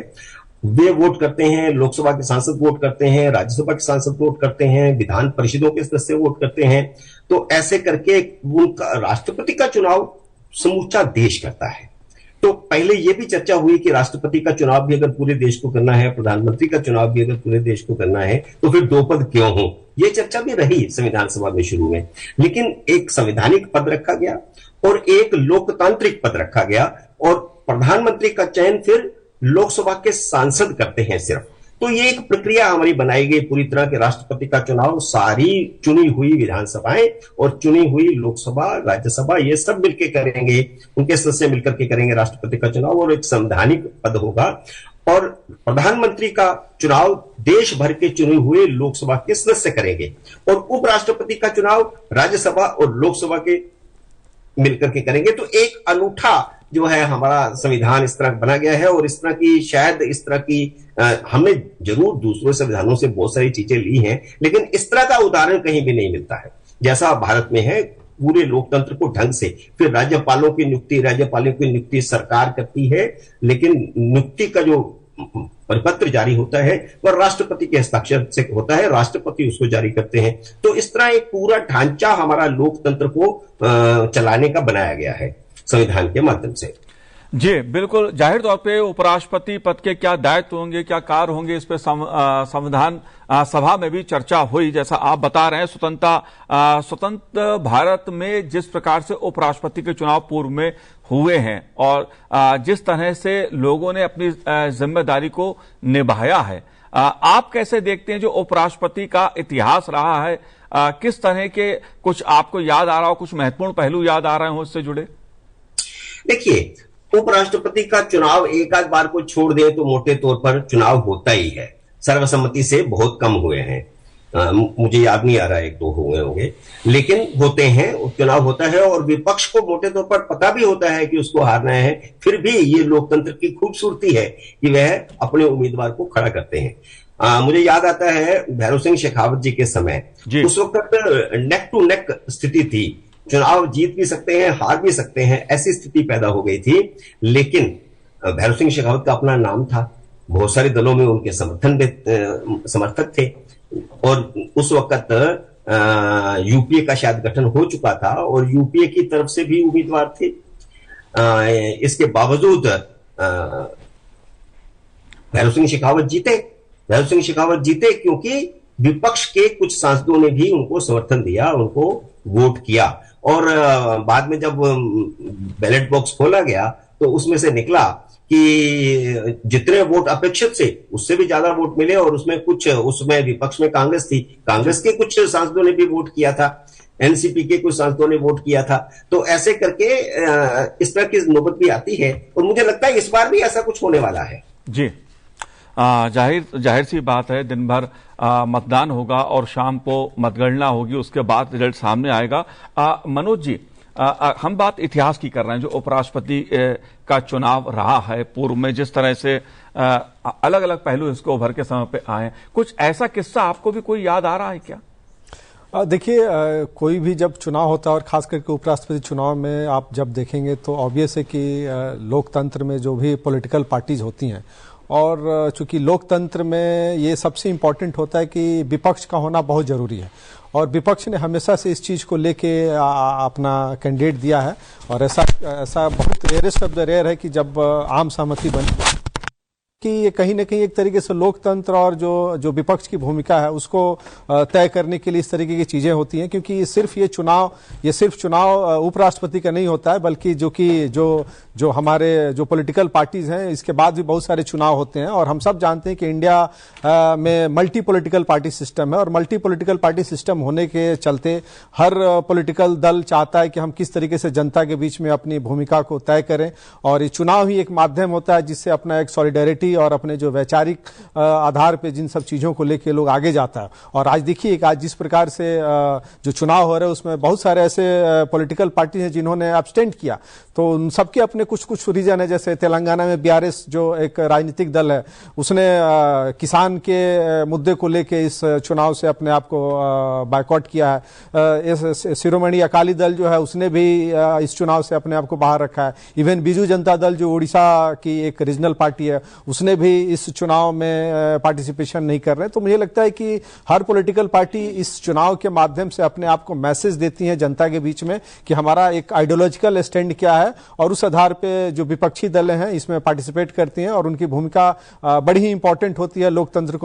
वे वोट करते हैं, लोकसभा के सांसद वोट करते हैं, राज्यसभा के सांसद वोट करते हैं, विधान परिषदों के सदस्य वोट करते हैं। तो ऐसे करके उनका राष्ट्रपति का चुनाव समूचा देश करता है। तो पहले यह भी चर्चा हुई कि राष्ट्रपति का चुनाव भी अगर पूरे देश को करना है, प्रधानमंत्री का चुनाव भी अगर पूरे देश को करना है तो फिर दो पद क्यों हो, यह चर्चा भी रही संविधान सभा में शुरू में। लेकिन एक संवैधानिक पद रखा गया और एक लोकतांत्रिक पद रखा गया और प्रधानमंत्री का चयन फिर लोकसभा के सांसद करते हैं सिर्फ। तो ये एक प्रक्रिया हमारी बनाई गई पूरी तरह के राष्ट्रपति का चुनाव सारी चुनी हुई विधानसभाएं और चुनी हुई लोकसभा, राज्यसभा, ये सब मिलकर करेंगे, उनके सदस्य मिलकर के करेंगे राष्ट्रपति का चुनाव और एक संवैधानिक पद होगा। और प्रधानमंत्री का चुनाव देश भर के चुने हुए लोकसभा के सदस्य करेंगे और उपराष्ट्रपति का चुनाव राज्यसभा और लोकसभा के मिलकर के करेंगे। तो एक अनूठा जो है हमारा संविधान इस तरह बना गया है और इस तरह की शायद इस तरह की हमने जरूर दूसरे संविधानों से बहुत सारी चीजें ली हैं, लेकिन इस तरह का उदाहरण कहीं भी नहीं मिलता है जैसा भारत में है। पूरे लोकतंत्र को ढंग से फिर राज्यपालों की नियुक्ति सरकार करती है, लेकिन नियुक्ति का जो परिपत्र जारी होता है वह राष्ट्रपति के हस्ताक्षर से होता है, राष्ट्रपति उसको जारी करते हैं। तो इस तरह एक पूरा ढांचा हमारा लोकतंत्र को चलाने का बनाया गया है संविधान के माध्यम से। जी बिल्कुल, जाहिर तौर पे उपराष्ट्रपति पद के क्या दायित्व होंगे, क्या कार्य होंगे, इस पे संविधान सभा में भी चर्चा हुई। जैसा आप बता रहे हैं, स्वतंत्र भारत में जिस प्रकार से उपराष्ट्रपति के चुनाव पूर्व में हुए हैं और जिस तरह से लोगों ने अपनी जिम्मेदारी को निभाया है, आप कैसे देखते हैं जो उपराष्ट्रपति का इतिहास रहा है, किस तरह के कुछ आपको याद आ रहा हो, कुछ महत्वपूर्ण पहलू याद आ रहे हो इससे जुड़े? देखिए, उपराष्ट्रपति का चुनाव एक आध बार को छोड़ दे तो मोटे तौर पर चुनाव होता ही है। सर्वसम्मति से बहुत कम हुए हैं, मुझे याद नहीं आ रहा, एक दो हुए होंगे, लेकिन होते हैं, चुनाव होता है और विपक्ष को मोटे तौर पर पता भी होता है कि उसको हारना है। फिर भी ये लोकतंत्र की खूबसूरती है कि वह अपने उम्मीदवार को खड़ा करते हैं। मुझे याद आता है भैरव सिंह शेखावत जी के समय, उस वक्त नेक टू नेक स्थिति थी, चुनाव जीत भी सकते हैं, हार भी सकते हैं, ऐसी स्थिति पैदा हो गई थी। लेकिन भैरव सिंह शेखावत का अपना नाम था, बहुत सारे दलों में उनके समर्थक थे और उस वक्त यूपीए का शायद गठन हो चुका था और यूपीए की तरफ से भी उम्मीदवार थे। इसके बावजूद भैरव सिंह शेखावत जीते क्योंकि विपक्ष के कुछ सांसदों ने भी उनको समर्थन दिया, उनको वोट किया। और बाद में जब बैलेट बॉक्स खोला गया तो उसमें से निकला कि जितने वोट अपेक्षित से उससे भी ज्यादा वोट मिले और उसमें विपक्ष में कांग्रेस थी, कांग्रेस के कुछ सांसदों ने भी वोट किया था, एनसीपी के कुछ सांसदों ने वोट किया था। तो ऐसे करके इस तरह की नौबत भी आती है और मुझे लगता है इस बार भी ऐसा कुछ होने वाला है। जी, जाहिर सी बात है, दिन भर मतदान होगा और शाम को मतगणना होगी, उसके बाद रिजल्ट सामने आएगा। मनोज जी, हम बात इतिहास की कर रहे हैं, जो उपराष्ट्रपति का चुनाव रहा है पूर्व में, जिस तरह से अलग अलग पहलू इसको उभर के समय पे आए, कुछ ऐसा किस्सा आपको भी कोई याद आ रहा है क्या? देखिए, कोई भी जब चुनाव होता है और खास करके उपराष्ट्रपति चुनाव में आप जब देखेंगे तो ऑब्वियस है कि लोकतंत्र में जो भी पॉलिटिकल पार्टीज होती हैं, और चूंकि लोकतंत्र में ये सबसे इम्पोर्टेंट होता है कि विपक्ष का होना बहुत जरूरी है और विपक्ष ने हमेशा से इस चीज को लेके अपना कैंडिडेट दिया है और ऐसा बहुत रेयरेस्ट ऑफ द रेयर है कि जब आम सहमति बनी कि ये कहीं ना कहीं एक तरीके से लोकतंत्र और जो विपक्ष की भूमिका है उसको तय करने के लिए इस तरीके की चीजें होती हैं, क्योंकि ये सिर्फ चुनाव उपराष्ट्रपति का नहीं होता है, बल्कि जो हमारे जो पॉलिटिकल पार्टीज हैं इसके बाद भी बहुत सारे चुनाव होते हैं। और हम सब जानते हैं कि इंडिया में मल्टी पॉलिटिकल पार्टी सिस्टम है और मल्टी पॉलिटिकल पार्टी सिस्टम होने के चलते हर पॉलिटिकल दल चाहता है कि हम किस तरीके से जनता के बीच में अपनी भूमिका को तय करें, और ये चुनाव ही एक माध्यम होता है जिससे अपना एक सॉलिडेरिटी और अपने जो वैचारिक आधार पे जिन सब चीजों को लेके लोग आगे जाता है। और आज देखिए आज जिस प्रकार से जो चुनाव हो रहे हैं उसमें बहुत सारे ऐसे पॉलिटिकल पार्टी हैं जिन्होंने एब्सटेंट किया, तो उन सबके अपने कुछ रीजन है। जैसे तेलंगाना में बीआरएस जो एक राजनीतिक दल है उसने किसान के मुद्दे को लेके इस चुनाव से अपने आप को बायकॉट किया है। शिरोमणि अकाली दल जो है उसने भी इस चुनाव से अपने आप को बाहर रखा है। इवन बीजू जनता दल जो उड़ीसा की एक रीजनल पार्टी है उसने भी इस चुनाव में पार्टिसिपेशन नहीं कर रहे। तो मुझे लगता है कि हर पॉलिटिकल पार्टी इस चुनाव के माध्यम से अपने आप को मैसेज देती है जनता के बीच में कि हमारा एक आइडियोलॉजिकल स्टैंड क्या है, और उस आधार पे जो विपक्षी दल हैं इसमें पार्टिसिपेट करती हैं और उनकी भूमिका बड़ी ही इंपॉर्टेंट होती है लोकतंत्र को